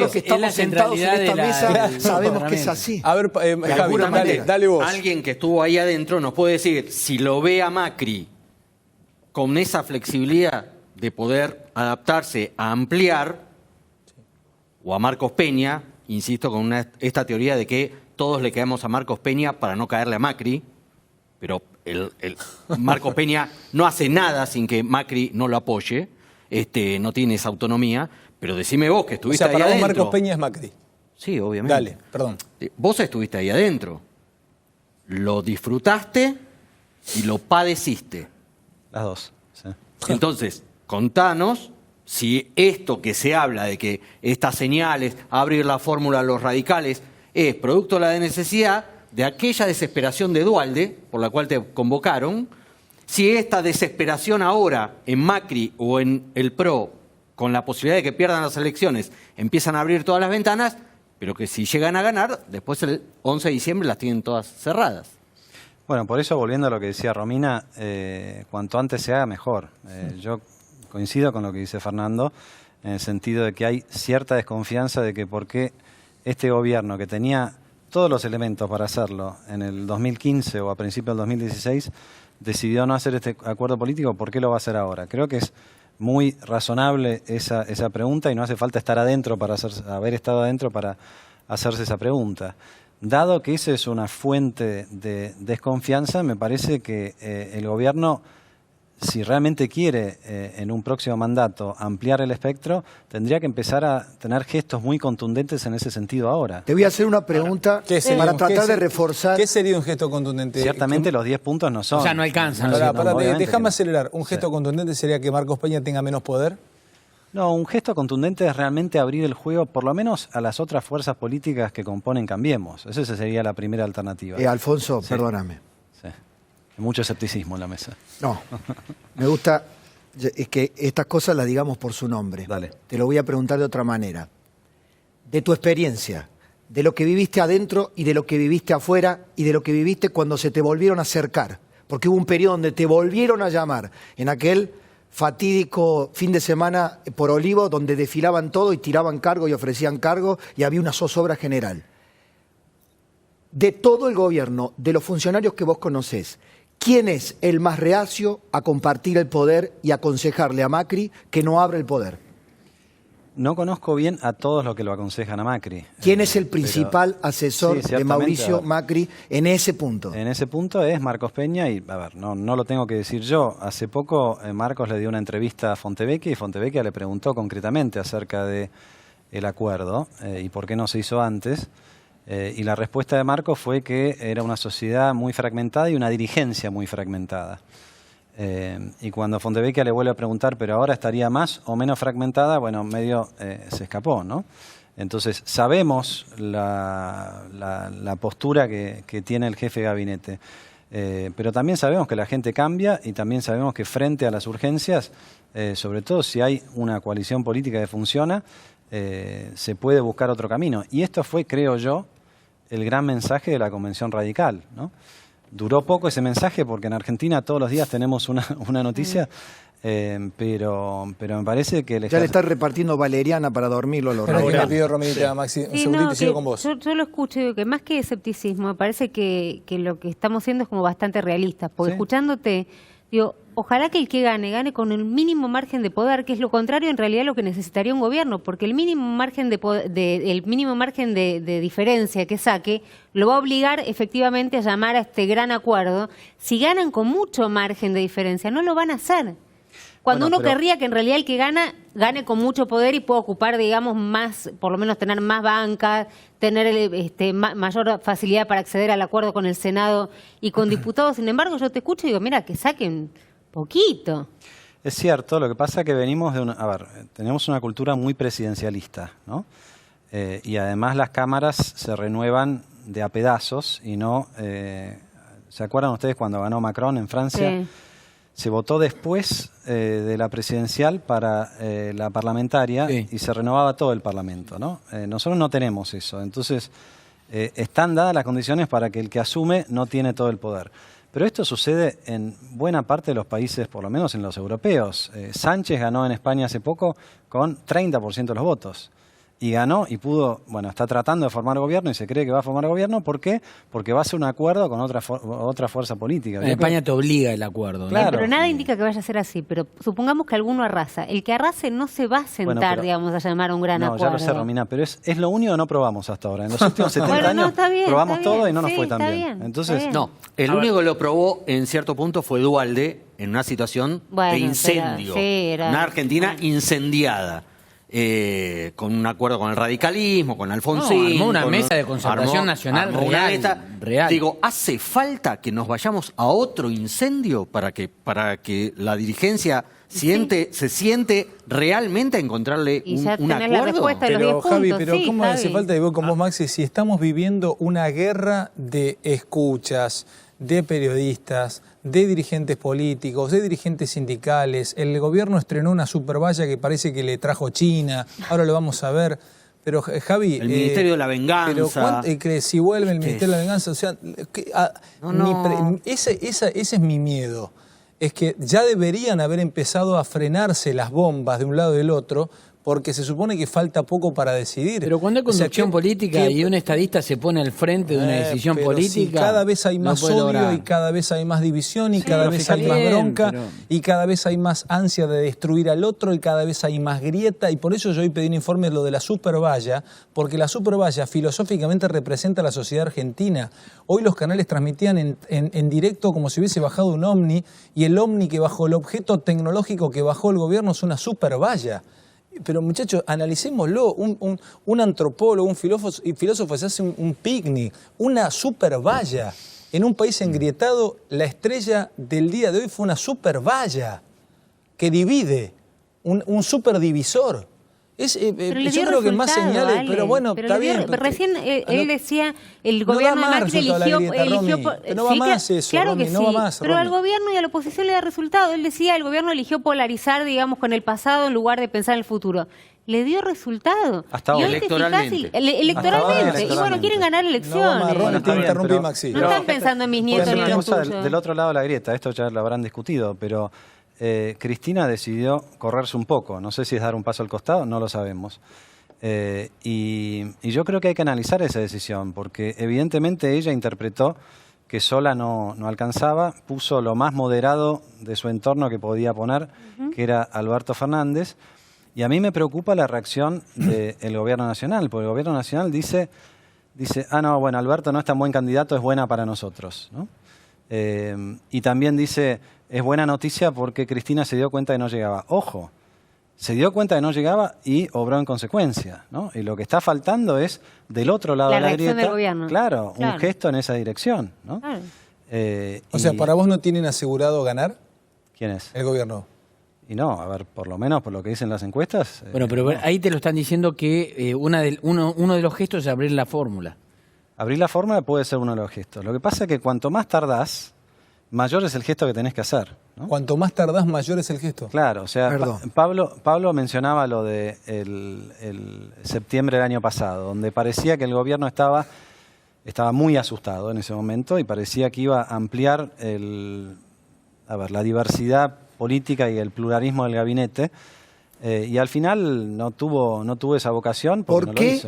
los que es la estamos sentados en centralidad esta de la- mesa del sabemos que es Parlamento. así. A ver, De Javi, alguna manera, dale vos. alguien que estuvo ahí adentro nos puede decir, si lo ve a Macri con esa flexibilidad de poder adaptarse a ampliar, o a Marcos Peña, insisto con esta teoría de que todos le caemos a Marcos Peña para no caerle a Macri, pero el Marcos Peña no hace nada sin que Macri no lo apoye, no tiene esa autonomía, pero decime vos que O estuviste sea, ahí para vos adentro. Marcos Peña es Macri. Sí, obviamente. Dale, perdón. Vos estuviste ahí adentro. Lo disfrutaste y lo padeciste. Las dos. Sí. Entonces, contanos si esto que se habla de que estas señales, abrir la fórmula a los radicales, es producto de la necesidad de aquella desesperación de Duhalde, por la cual te convocaron, si esta desesperación ahora en Macri o en el PRO, con la posibilidad de que pierdan las elecciones, empiezan a abrir todas las ventanas, pero que si llegan a ganar, después el 11 de diciembre las tienen todas cerradas. Bueno, por eso, volviendo a lo que decía Romina, cuanto antes se haga, mejor. Yo coincido con lo que dice Fernando, en el sentido de que hay cierta desconfianza de que por qué este gobierno, que tenía todos los elementos para hacerlo en el 2015 o a principios del 2016, decidió no hacer este acuerdo político, ¿por qué lo va a hacer ahora? Creo que es muy razonable esa pregunta y no hace falta estar adentro para haber estado adentro para hacerse esa pregunta. Dado que esa es una fuente de desconfianza, me parece que el gobierno, si realmente quiere en un próximo mandato ampliar el espectro, tendría que empezar a tener gestos muy contundentes en ese sentido ahora. Te voy a hacer una pregunta para tratar de reforzar. ¿Qué sería un gesto contundente? Ciertamente los 10 puntos no son. O sea, no alcanzan. Déjame acelerar. ¿Un gesto contundente sería que Marcos Peña tenga menos poder? No, un gesto contundente es realmente abrir el juego, por lo menos a las otras fuerzas políticas que componen Cambiemos. Esa sería la primera alternativa. Alfonso, perdóname. Sí. Hay mucho escepticismo en la mesa. No, me gusta es que estas cosas las digamos por su nombre. Dale. Te lo voy a preguntar de otra manera. De tu experiencia, de lo que viviste adentro y de lo que viviste afuera y de lo que viviste cuando se te volvieron a acercar. Porque hubo un periodo donde te volvieron a llamar, en aquel fatídico fin de semana por Olivo, donde desfilaban todo y tiraban cargo y ofrecían cargo y había una zozobra general. De todo el gobierno, de los funcionarios que vos conocés, ¿quién es el más reacio a compartir el poder y aconsejarle a Macri que no abra el poder? No conozco bien a todos los que lo aconsejan a Macri. ¿Quién es el principal asesor de Mauricio Macri en ese punto? En ese punto es Marcos Peña y, a ver, no lo tengo que decir yo. Hace poco Marcos le dio una entrevista a Fontevecchia y Fontevecchia le preguntó concretamente acerca del acuerdo y por qué no se hizo antes. Y la respuesta de Marcos fue que era una sociedad muy fragmentada y una dirigencia muy fragmentada. Y cuando Fontevecchia le vuelve a preguntar, ¿pero ahora estaría más o menos fragmentada? Bueno, medio se escapó, ¿no? Entonces, sabemos la postura que tiene el jefe de gabinete. Pero también sabemos que la gente cambia y también sabemos que frente a las urgencias, sobre todo si hay una coalición política que funciona, se puede buscar otro camino. Y esto fue, creo yo, el gran mensaje de la Convención Radical, ¿no? Duró poco ese mensaje porque en Argentina todos los días tenemos una noticia, pero me parece que... Ya le está repartiendo valeriana para dormirlo. Espera que le pido, Rominita, Maxi, un segundito y sigo con vos. Yo lo escucho y digo que más que escepticismo, me parece que lo que estamos haciendo es como bastante realista, porque escuchándote, digo, ojalá que el que gane con el mínimo margen de poder, que es lo contrario en realidad a lo que necesitaría un gobierno, porque el mínimo margen de diferencia que saque lo va a obligar efectivamente a llamar a este gran acuerdo. Si ganan con mucho margen de diferencia, no lo van a hacer. Cuando uno querría que en realidad el que gane con mucho poder y pueda ocupar, digamos, más, por lo menos tener más bancas, tener mayor facilidad para acceder al acuerdo con el Senado y con diputados. Sin embargo, yo te escucho y digo, mira, que saquen poquito. Es cierto, lo que pasa es que venimos de tenemos una cultura muy presidencialista, ¿no? Y además las cámaras se renuevan de a pedazos y no... ¿se acuerdan ustedes cuando ganó Macron en Francia? Sí. Se votó después de la presidencial para la parlamentaria y se renovaba todo el Parlamento, ¿no? Nosotros no tenemos eso, entonces están dadas las condiciones para que el que asume no tiene todo el poder. Pero esto sucede en buena parte de los países, por lo menos en los europeos. Sánchez ganó en España hace poco con 30% de los votos. Y ganó y pudo, está tratando de formar gobierno y se cree que va a formar gobierno. ¿Por qué? Porque va a hacer un acuerdo con otra fuerza política. En España te obliga el acuerdo, ¿no? Claro. Pero nada indica que vaya a ser así. Pero supongamos que alguno arrasa. El que arrase no se va a sentar, digamos, a llamar a un gran acuerdo. No, ya lo sé, Romina, pero es lo único que no probamos hasta ahora. En los últimos 70 años probamos todo y no nos fue tan bien. Entonces, no, el único que lo probó en cierto punto fue Duhalde en una situación de incendio. Una Argentina incendiada. Con un acuerdo con el radicalismo, con Alfonsín. Armó una mesa de concertación nacional real. Digo, ¿hace falta que nos vayamos a otro incendio para que la dirigencia se siente realmente a encontrarle un acuerdo? La respuesta de los 10 puntos. Javi, pero sí, ¿cómo Javi. hace falta, y voy con vos, Maxi, si estamos viviendo una guerra de escuchas, de periodistas, de dirigentes políticos, de dirigentes sindicales? El gobierno estrenó una supervalla que parece que le trajo China, ahora lo vamos a ver. Pero Javi... El Ministerio de la Venganza. Pero que si vuelve el Ministerio de la Venganza, o sea... Ese es mi miedo. Es que ya deberían haber empezado a frenarse las bombas de un lado y del otro, porque se supone que falta poco para decidir. Pero cuando hay conducción política y un estadista se pone al frente de una decisión política... Si cada vez hay más odio y cada vez hay más división y cada vez hay más bronca y cada vez hay más ansia de destruir al otro y cada vez hay más grieta, y por eso yo hoy pedí un informe de lo de la supervalla, porque la supervalla filosóficamente representa a la sociedad argentina. Hoy los canales transmitían en directo como si hubiese bajado un ovni, y el ovni que bajó, el objeto tecnológico que bajó el gobierno es una supervalla. Pero muchachos, analicémoslo, un antropólogo, un filósofo se hace un picnic, una supervalla. En un país engrietado, la estrella del día de hoy fue una supervalla que divide, un superdivisor. Yo creo que más señales, Ale, pero bueno, pero está bien. Recién él decía, el gobierno de Macri eligió... No va más eso, claro Romy, que no sí, va más, pero Romy. al gobierno y a la oposición le da resultado. Él decía, el gobierno eligió polarizar, digamos, con el pasado en lugar de pensar en el futuro. Le dio resultado. Hasta ahora. Electoralmente. Electoralmente. Y bueno, quieren ganar elecciones. Romy, te interrumpí, Maxi. No están pensando en mis nietos ni en los tuyos. Del otro lado de la grieta, esto ya lo habrán discutido, pero Cristina decidió correrse un poco. No sé si es dar un paso al costado, no lo sabemos. Y yo creo que hay que analizar esa decisión, porque evidentemente ella interpretó que sola no alcanzaba, puso lo más moderado de su entorno que podía poner, que era Alberto Fernández, y a mí me preocupa la reacción del Gobierno Nacional, porque el Gobierno Nacional dice, no, bueno, Alberto no es tan buen candidato, es buena para nosotros, ¿no? Y también dice, es buena noticia porque Cristina se dio cuenta de que no llegaba. Ojo, se dio cuenta de que no llegaba y obró en consecuencia, ¿no? Y lo que está faltando es, del otro lado de la grieta, del gobierno. Claro, un gesto en esa dirección, ¿no? Claro. O sea, ¿para vos no tienen asegurado ganar? ¿Quién es? El gobierno. Y no, a ver, por lo menos por lo que dicen las encuestas. Bueno, pero no. ahí te lo están diciendo que uno de los gestos es abrir la fórmula. Abrir la fórmula puede ser uno de los gestos. Lo que pasa es que cuanto más tardás, mayor es el gesto que tenés que hacer, ¿no? Cuanto más tardás, mayor es el gesto. Claro, o sea, Pablo mencionaba lo de el septiembre del año pasado, donde parecía que el gobierno estaba muy asustado en ese momento y parecía que iba a ampliar la diversidad política y el pluralismo del gabinete. Y al final no tuvo esa vocación. ¿Por qué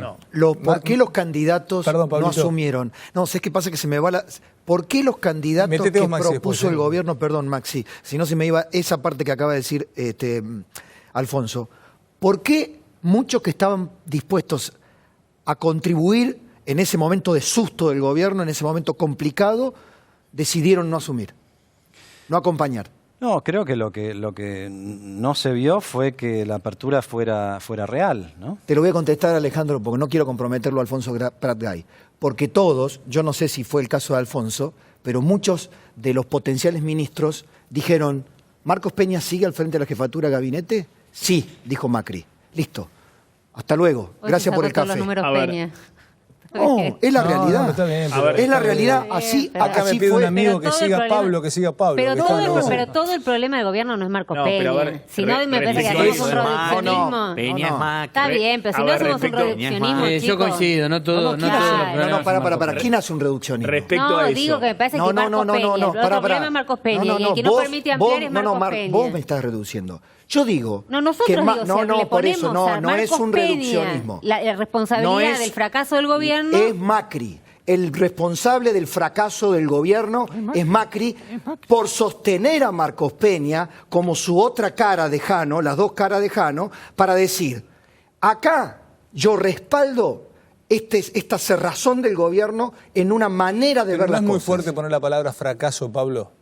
los candidatos no asumieron? No, sé qué pasa que se me va la... ¿Por qué los candidatos que propuso el gobierno, perdón Maxi, si no se me iba esa parte que acaba de decir Alfonso, ¿por qué muchos que estaban dispuestos a contribuir en ese momento de susto del gobierno, en ese momento complicado, decidieron no asumir, no acompañar? No, creo que lo que no se vio fue que la apertura fuera real, ¿no? Te lo voy a contestar, Alejandro, porque no quiero comprometerlo a Alfonso Prat-Gay. Porque todos, yo no sé si fue el caso de Alfonso, pero muchos de los potenciales ministros dijeron, ¿Marcos Peña sigue al frente de la jefatura de gabinete? Sí, dijo Macri. Listo. Hasta luego. Gracias por el café. No, es la realidad. No, está bien, es la realidad. Así me pide un amigo que siga Pablo. Pero todo el problema del gobierno no es Marcos Peña. Si no, me parece que hacemos un reduccionismo. Peña es Macri. Está bien, pero si no hacemos un reduccionismo, yo coincido, no todo. Para. ¿Quién hace un reduccionismo? Respecto a eso. Digo que me parece que Marcos Peña. El problema es Marcos Peña. Y el que no permite ampliar es Marcos Peña. Vos me estás reduciendo. Yo digo nosotros que le por eso ponemos a no es un Peña reduccionismo. La responsabilidad del fracaso del gobierno es Macri. El responsable del fracaso del gobierno es Macri por sostener a Marcos Peña como su otra cara de Jano, las dos caras de Jano, para decir, acá yo respaldo esta cerrazón del gobierno en una manera de ver las cosas. No es muy fuerte poner la palabra fracaso, Pablo.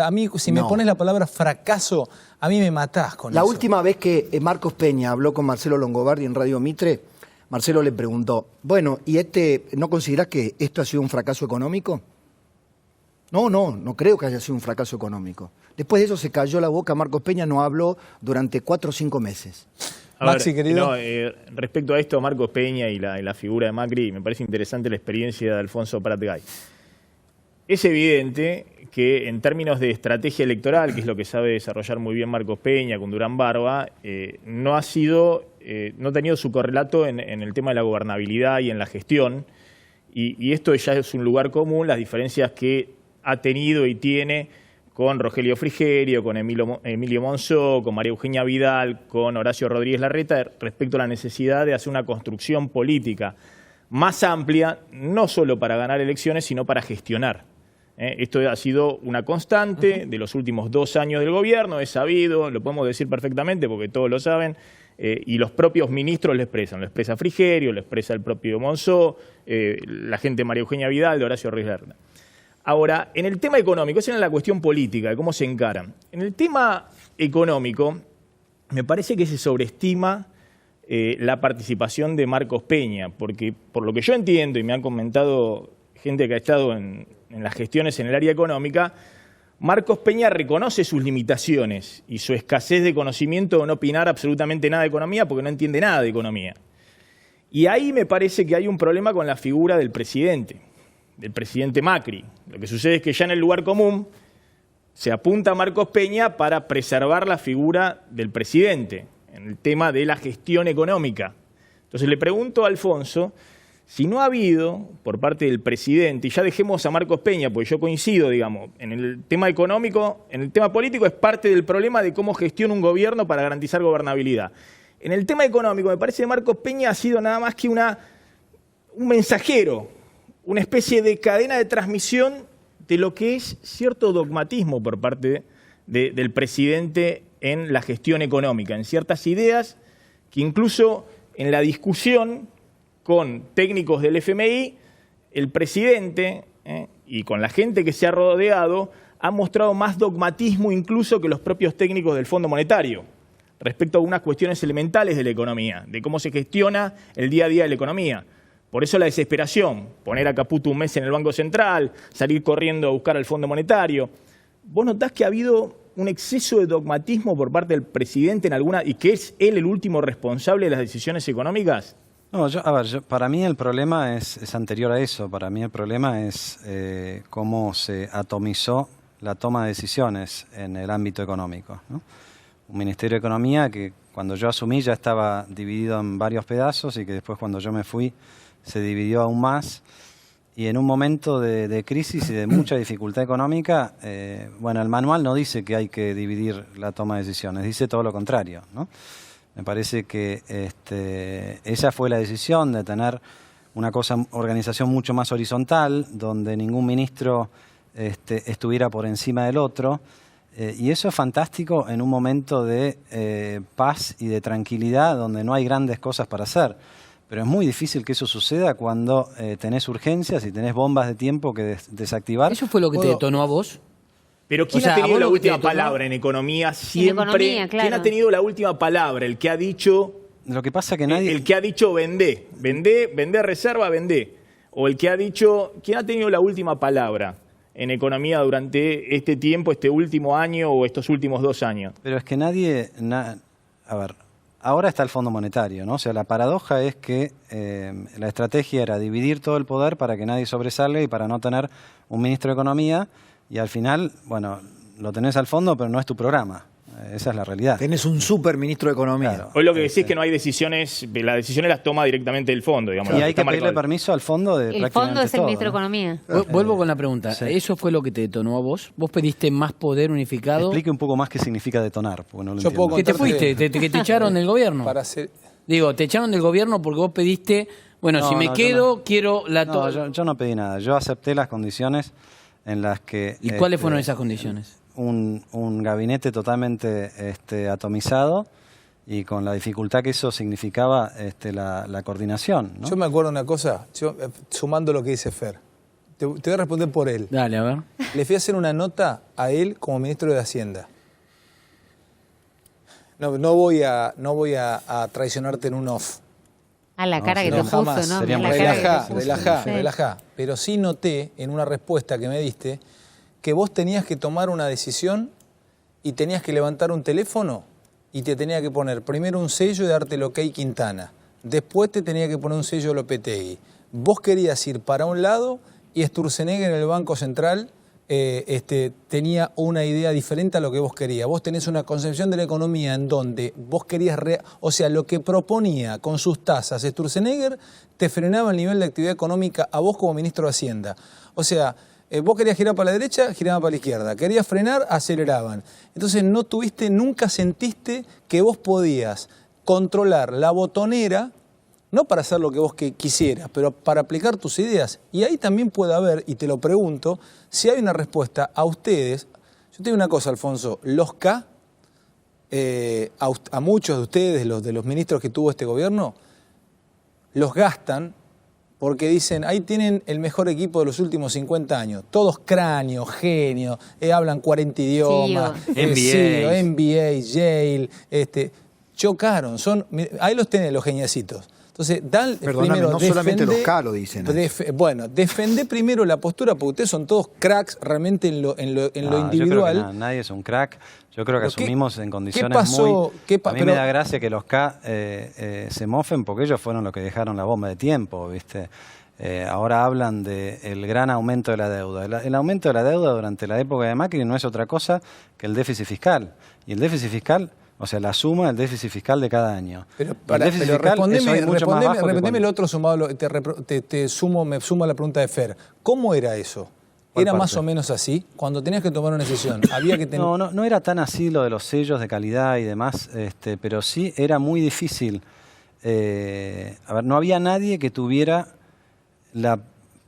A mí, si me pones la palabra fracaso, a mí me matás con eso. La última vez que Marcos Peña habló con Marcelo Longobardi en Radio Mitre, Marcelo le preguntó, bueno, ¿y no considerás que esto ha sido un fracaso económico? No creo que haya sido un fracaso económico. Después de eso se cayó la boca, Marcos Peña no habló durante 4 o 5 meses. Maxi, querido. Respecto a esto, Marcos Peña y la figura de Macri, me parece interesante la experiencia de Alfonso Prat-Gay. es evidente que en términos de estrategia electoral, que es lo que sabe desarrollar muy bien Marcos Peña con Durán Barba, no ha tenido su correlato en el tema de la gobernabilidad y en la gestión, y esto ya es un lugar común, las diferencias que ha tenido y tiene con Rogelio Frigerio, con Emilio Monzó, con María Eugenia Vidal, con Horacio Rodríguez Larreta, respecto a la necesidad de hacer una construcción política más amplia, no solo para ganar elecciones, sino para gestionar. Esto ha sido una constante de los últimos 2 años del gobierno, es sabido, lo podemos decir perfectamente porque todos lo saben, y los propios ministros lo expresa Frigerio, lo expresa el propio Monzó, la gente de María Eugenia Vidal, de Horacio Rodríguez Larreta. Ahora, en el tema económico, esa era la cuestión política, de cómo se encaran. En el tema económico, me parece que se sobreestima la participación de Marcos Peña, porque por lo que yo entiendo, y me han comentado gente que ha estado en las gestiones en el área económica, Marcos Peña reconoce sus limitaciones y su escasez de conocimiento de no opinar absolutamente nada de economía porque no entiende nada de economía. Y ahí me parece que hay un problema con la figura del presidente Macri. Lo que sucede es que ya en el lugar común se apunta a Marcos Peña para preservar la figura del presidente en el tema de la gestión económica. Entonces le pregunto a Alfonso si no ha habido por parte del presidente, y ya dejemos a Marcos Peña, porque yo coincido, digamos, en el tema económico, en el tema político es parte del problema de cómo gestiona un gobierno para garantizar gobernabilidad. En el tema económico me parece que Marcos Peña ha sido nada más que un mensajero, una especie de cadena de transmisión de lo que es cierto dogmatismo por parte del presidente en la gestión económica, en ciertas ideas que incluso en la discusión con técnicos del FMI, el presidente y con la gente que se ha rodeado ha mostrado más dogmatismo incluso que los propios técnicos del Fondo Monetario respecto a algunas cuestiones elementales de la economía, de cómo se gestiona el día a día de la economía. Por eso la desesperación, poner a Caputo un mes en el Banco Central, salir corriendo a buscar al Fondo Monetario. ¿Vos notás que ha habido un exceso de dogmatismo por parte del presidente en alguna, y que es él el último responsable de las decisiones económicas? No, para mí el problema es anterior a eso. Para mí el problema es cómo se atomizó la toma de decisiones en el ámbito económico, ¿no? Un Ministerio de Economía que cuando yo asumí ya estaba dividido en varios pedazos y que después cuando yo me fui se dividió aún más. Y en un momento de crisis y de mucha dificultad económica, bueno, el manual no dice que hay que dividir la toma de decisiones, dice todo lo contrario, ¿no? Me parece que esa fue la decisión de tener una organización mucho más horizontal, donde ningún ministro estuviera por encima del otro. Y eso es fantástico en un momento de paz y de tranquilidad, donde no hay grandes cosas para hacer. Pero es muy difícil que eso suceda cuando tenés urgencias y tenés bombas de tiempo que desactivar. ¿Eso fue lo que te detonó a vos? Pero ¿quién ha tenido la última palabra en economía siempre? En economía, claro. ¿Quién ha tenido la última palabra? El que ha dicho... Lo que pasa que nadie... El que ha dicho vendé, reserva, vendé. O el que ha dicho... ¿Quién ha tenido la última palabra en economía durante este tiempo, este último año o estos últimos 2 años? Pero es que nadie... A ver, ahora está el Fondo Monetario, ¿no? O sea, la paradoja es que la estrategia era dividir todo el poder para que nadie sobresalga y para no tener un ministro de Economía. Y al final, bueno, lo tenés al fondo, pero no es tu programa. Esa es la realidad. Tenés un super ministro de Economía. Claro. Hoy lo que decís es que no hay decisiones, las decisiones las toma directamente el fondo, digamos. Y hay que pedirle permiso al fondo de el fondo es el ministro de Economía. Vuelvo con la pregunta. Sí. ¿Eso fue lo que te detonó a vos? ¿Vos pediste más poder unificado? Explique un poco más qué significa detonar, porque no lo entiendo. ¿Que te fuiste? ¿Que te echaron del gobierno? Digo, te echaron del gobierno porque vos pediste, bueno, no, si me quedo, quiero la... yo no pedí nada. Yo acepté las condiciones en las que... ¿Y cuáles fueron esas condiciones? Un gabinete totalmente atomizado y con la dificultad que eso significaba la coordinación, ¿no? Yo me acuerdo una cosa, sumando lo que dice Fer. Te voy a responder por él. Dale, a ver. Le fui a hacer una nota a él como ministro de Hacienda. No voy a traicionarte en un off. A la cara que te puso, ¿no? Relajá. Pero sí noté en una respuesta que me diste que vos tenías que tomar una decisión y tenías que levantar un teléfono y te tenía que poner primero un sello y darte el OK Quintana. Después te tenía que poner un sello Lopetegui. Vos querías ir para un lado y Sturzenegger en el Banco Central tenía una idea diferente a lo que vos querías. Vos tenés una concepción de la economía en donde vos querías, o sea, lo que proponía con sus tasas Sturzenegger te frenaba el nivel de actividad económica a vos como ministro de Hacienda. O sea, vos querías girar para la derecha, giraban para la izquierda. Querías frenar, aceleraban. Entonces nunca sentiste que vos podías controlar la botonera, no para hacer lo que vos quisieras, pero para aplicar tus ideas. Y ahí también puede haber, y te lo pregunto, si hay una respuesta a ustedes. Yo te digo una cosa, Alfonso, los K, a muchos de ustedes, de los ministros que tuvo este gobierno, los gastan porque dicen, ahí tienen el mejor equipo de los últimos 50 años. Todos cráneos, genios, hablan 40 idiomas, MBA, Yale, chocaron. Ahí los tenés, los geniecitos. Entonces, perdóname, primero, no solamente los K lo dicen. Bueno, defendé primero la postura, porque ustedes son todos cracks realmente en lo individual. Yo creo que nadie es un crack. Yo creo que asumimos en condiciones a mí me da gracia que los K se mofen porque ellos fueron los que dejaron la bomba de tiempo, ¿viste? Ahora hablan del gran aumento de la deuda. El aumento de la deuda durante la época de Macri no es otra cosa que el déficit fiscal. Y el déficit fiscal, o sea, la suma del déficit fiscal de cada año. Pero respondeme el otro sumado, me sumo a la pregunta de Fer. ¿Cómo era eso? ¿Era más o menos así? Cuando tenías que tomar una decisión, había que tener... No era tan así lo de los sellos de calidad y demás, pero sí era muy difícil. No había nadie que tuviera la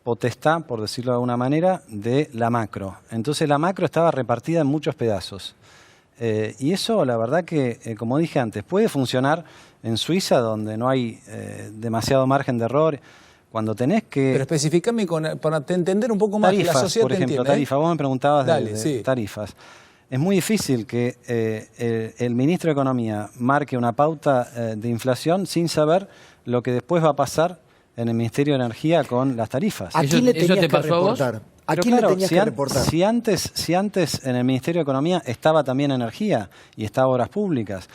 potestad, por decirlo de alguna manera, de la macro. Entonces la macro estaba repartida en muchos pedazos. Y eso, la verdad que, como dije antes, puede funcionar en Suiza, donde no hay demasiado margen de error. Cuando tenés que... Pero especificame para entender un poco más tarifas, que la sociedad por ejemplo, entiende, tarifas. Vos me preguntabas Dale, de tarifas. Es muy difícil que el ministro de Economía marque una pauta de inflación sin saber lo que después va a pasar en el Ministerio de Energía con las tarifas. ¿A quién le tenías que reportar? ¿A quién le tenías que reportar? Si antes en el Ministerio de Economía estaba también Energía y estaba Obras Públicas,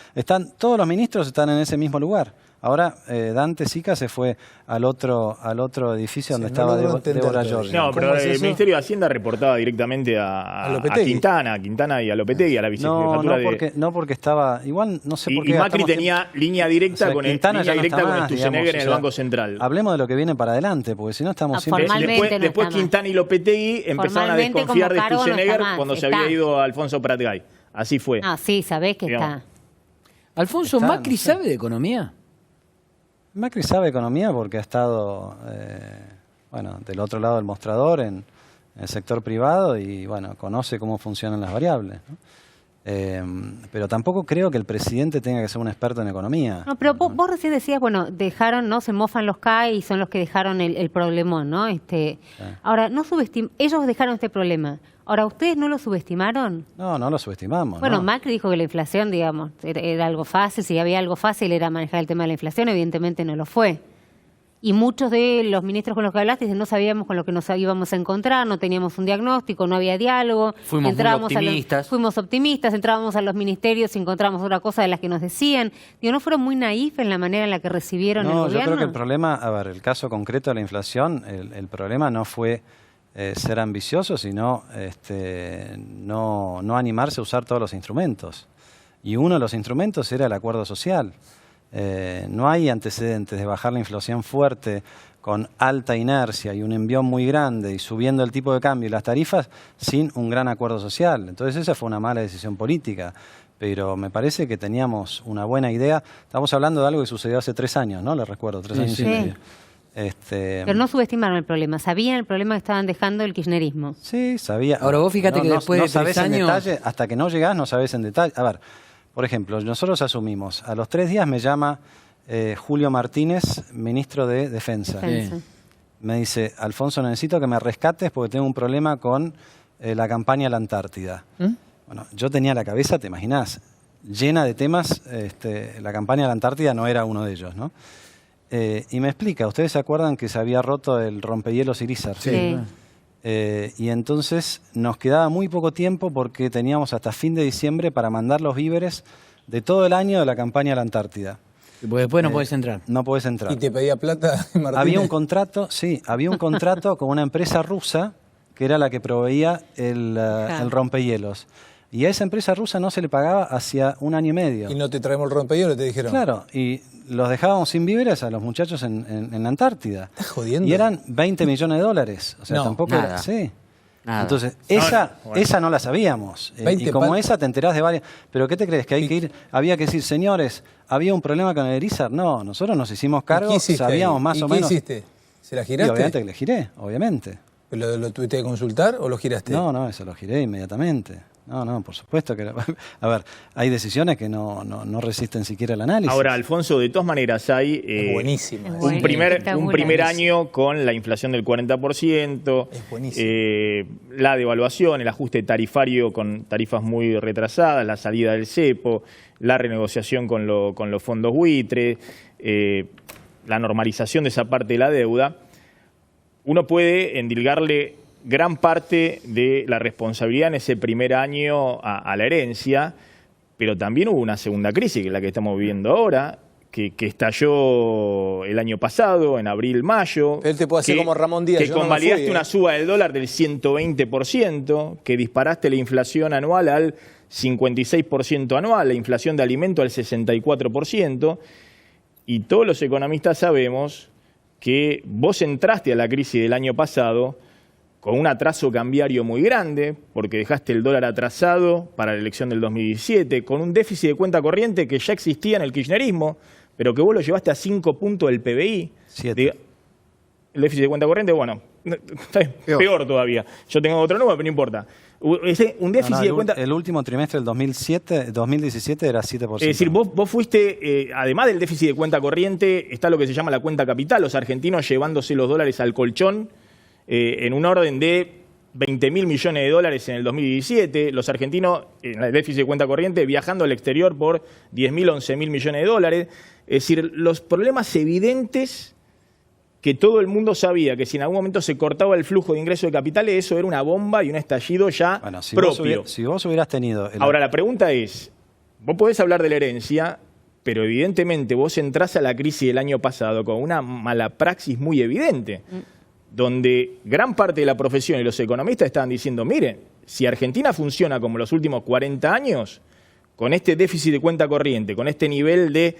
todos los ministros están en ese mismo lugar. Ahora Dante Sica se fue al otro edificio donde estaba Débora Giorgi. No, pero el Ministerio de Hacienda reportaba directamente a Quintana y a Lopetegui, a la vicejefatura no, porque estaba... Igual no sé por qué... Y Macri tenía línea directa con Sturzenegger en el Banco Central. Hablemos de lo que viene para adelante, porque si no estamos siempre... Después Quintana y Lopetegui empezaron a desconfiar de Sturzenegger cuando se había ido Alfonso Prat-Gay. Así fue. Ah, sí, sabés que está. Alfonso, ¿Macri sabe de economía? Macri sabe economía porque ha estado del otro lado del mostrador en el sector privado y conoce cómo funcionan las variables, ¿no? Pero tampoco creo que el presidente tenga que ser un experto en economía. No, pero vos recién decías, dejaron, ¿no? Se mofan los K y son los que dejaron el problemón, ¿no? Ahora, ellos dejaron este problema. Ahora, ¿ustedes no lo subestimaron? No lo subestimamos. Bueno, no. Macri dijo que la inflación, digamos, era algo fácil. Si había algo fácil era manejar el tema de la inflación, evidentemente no lo fue. Y muchos de los ministros con los que hablaste dicen no sabíamos con lo que nos íbamos a encontrar, no teníamos un diagnóstico, no había diálogo. Fuimos optimistas, entrábamos a los ministerios y encontramos otra cosa de las que nos decían. ¿No fueron muy naif en la manera en la que recibieron el gobierno? Yo creo que el problema, el caso concreto de la inflación, el problema no fue ser ambicioso, sino no animarse a usar todos los instrumentos. Y uno de los instrumentos era el acuerdo social. No hay antecedentes de bajar la inflación fuerte con alta inercia y un envión muy grande y subiendo el tipo de cambio y las tarifas sin un gran acuerdo social. Entonces esa fue una mala decisión política, pero me parece que teníamos una buena idea. Estamos hablando de algo que sucedió hace 3 años, ¿no? Le recuerdo, 3 años y medio. Pero no subestimaron el problema, sabían el problema que estaban dejando el kirchnerismo. Sí, sabía. Ahora vos fíjate que después de 3 años... en detalle, hasta que no llegás no sabés en detalle. A ver, por ejemplo, nosotros asumimos, a los 3 días me llama Julio Martínez, ministro de Defensa. Me dice, Alfonso, necesito que me rescates porque tengo un problema con la campaña a la Antártida. Bueno, yo tenía la cabeza, te imaginás, llena de temas. La campaña a la Antártida no era uno de ellos, ¿no? Y me explica, ¿ustedes se acuerdan que se había roto el rompehielos Irizar? Sí. Y entonces nos quedaba muy poco tiempo porque teníamos hasta fin de diciembre para mandar los víveres de todo el año de la campaña a la Antártida. Porque después no podés entrar. No podés entrar. ¿Y te pedía plata, Martínez? Había un contrato, sí, había un contrato con una empresa rusa que era la que proveía el rompehielos. Y a esa empresa rusa no se le pagaba hacía 1 año y medio. Y no te traemos el rompehielos, te dijeron. Claro, y los dejábamos sin víveres a los muchachos en la Antártida. ¿Estás jodiendo? Y eran 20 millones de dólares. O sea, No, tampoco nada. era. Sí. Nada. Entonces, Bueno. esa no la sabíamos. 20 Y como pal- esa te enterás de varias. ¿Pero qué te crees? ¿Que hay que ir? Había que decir, señores, ¿había un problema con el Erizar? No, nosotros nos hicimos ¿Y cargo, qué hiciste sabíamos ahí? más ¿Y o qué menos. hiciste? ¿Se la Y giraste? obviamente que le giré, obviamente. ¿Lo tuviste que consultar o lo giraste? No, eso lo giré inmediatamente. No, por supuesto que... A ver, hay decisiones que no resisten siquiera el análisis. Ahora, Alfonso, de todas maneras hay Es buenísima. Es esa. buenísima. un primer Espectacular. año con la inflación del 40%, Es buenísimo. la devaluación, el ajuste tarifario con tarifas muy retrasadas, la salida del cepo, la renegociación con los fondos buitre, la normalización de esa parte de la deuda. Uno puede endilgarle gran parte de la responsabilidad en ese primer año a la herencia, pero también hubo una segunda crisis, que es la que estamos viviendo ahora, que estalló el año pasado, en abril, mayo. Él te puede hacer como Ramón Díaz, Que yo no me convalidaste fui, una suba del dólar del 120%, que disparaste la inflación anual al 56% anual, la inflación de alimento al 64%, y todos los economistas sabemos que vos entraste a la crisis del año pasado con un atraso cambiario muy grande, porque dejaste el dólar atrasado para la elección del 2017, con un déficit de cuenta corriente que ya existía en el kirchnerismo, pero que vos lo llevaste a 5 puntos del PBI. 7. El déficit de cuenta corriente, bueno, está bien, peor todavía. Yo tengo otro número, pero no importa. Un déficit de cuenta... El último trimestre del 2017 era 7%. Es decir, vos fuiste, además del déficit de cuenta corriente, está lo que se llama la cuenta capital, los argentinos llevándose los dólares al colchón en un orden de 20.000 millones de dólares en el 2017, los argentinos en el déficit de cuenta corriente viajando al exterior por 10.000, 11.000 millones de dólares. Es decir, los problemas evidentes que todo el mundo sabía que si en algún momento se cortaba el flujo de ingreso de capitales, eso era una bomba y un estallido ya Bueno, propio. si vos hubieras tenido... Ahora, la pregunta es, vos podés hablar de la herencia, pero evidentemente vos entrás a la crisis del año pasado con una mala praxis muy evidente, donde gran parte de la profesión y los economistas estaban diciendo, miren, si Argentina funciona como los últimos 40 años, con este déficit de cuenta corriente, con este nivel de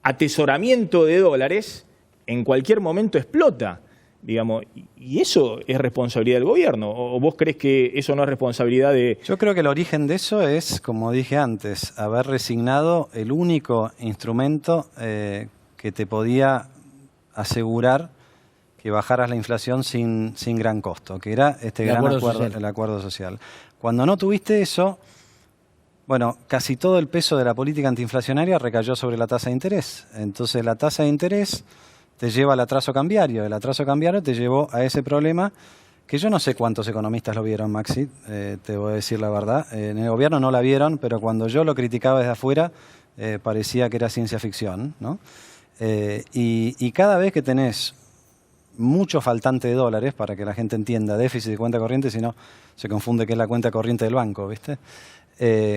atesoramiento de dólares, en cualquier momento explota, digamos, y eso es responsabilidad del gobierno, o vos crees que eso no es responsabilidad de... Yo creo que el origen de eso es, como dije antes, haber resignado el único instrumento que te podía asegurar que bajaras la inflación sin gran costo, que era este El gran acuerdo acuerdo, social. el acuerdo social. Cuando no tuviste eso, bueno, casi todo el peso de la política antiinflacionaria recayó sobre la tasa de interés. Entonces la tasa de interés te lleva al atraso cambiario. El atraso cambiario te llevó a ese problema que yo no sé cuántos economistas lo vieron, Maxi, te voy a decir la verdad. En el gobierno no la vieron, pero cuando yo lo criticaba desde afuera parecía que era ciencia ficción, ¿no? Y cada vez que tenés mucho faltante de dólares, para que la gente entienda, déficit de cuenta corriente, si no se confunde que es la cuenta corriente del banco, ¿viste?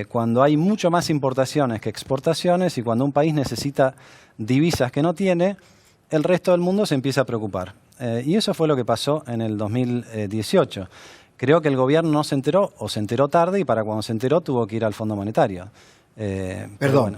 Cuando hay mucho más importaciones que exportaciones y cuando un país necesita divisas que no tiene, el resto del mundo se empieza a preocupar. Y eso fue lo que pasó en el 2018. Creo que el gobierno no se enteró o se enteró tarde y para cuando se enteró tuvo que ir al Fondo Monetario. Pero Perdón. bueno.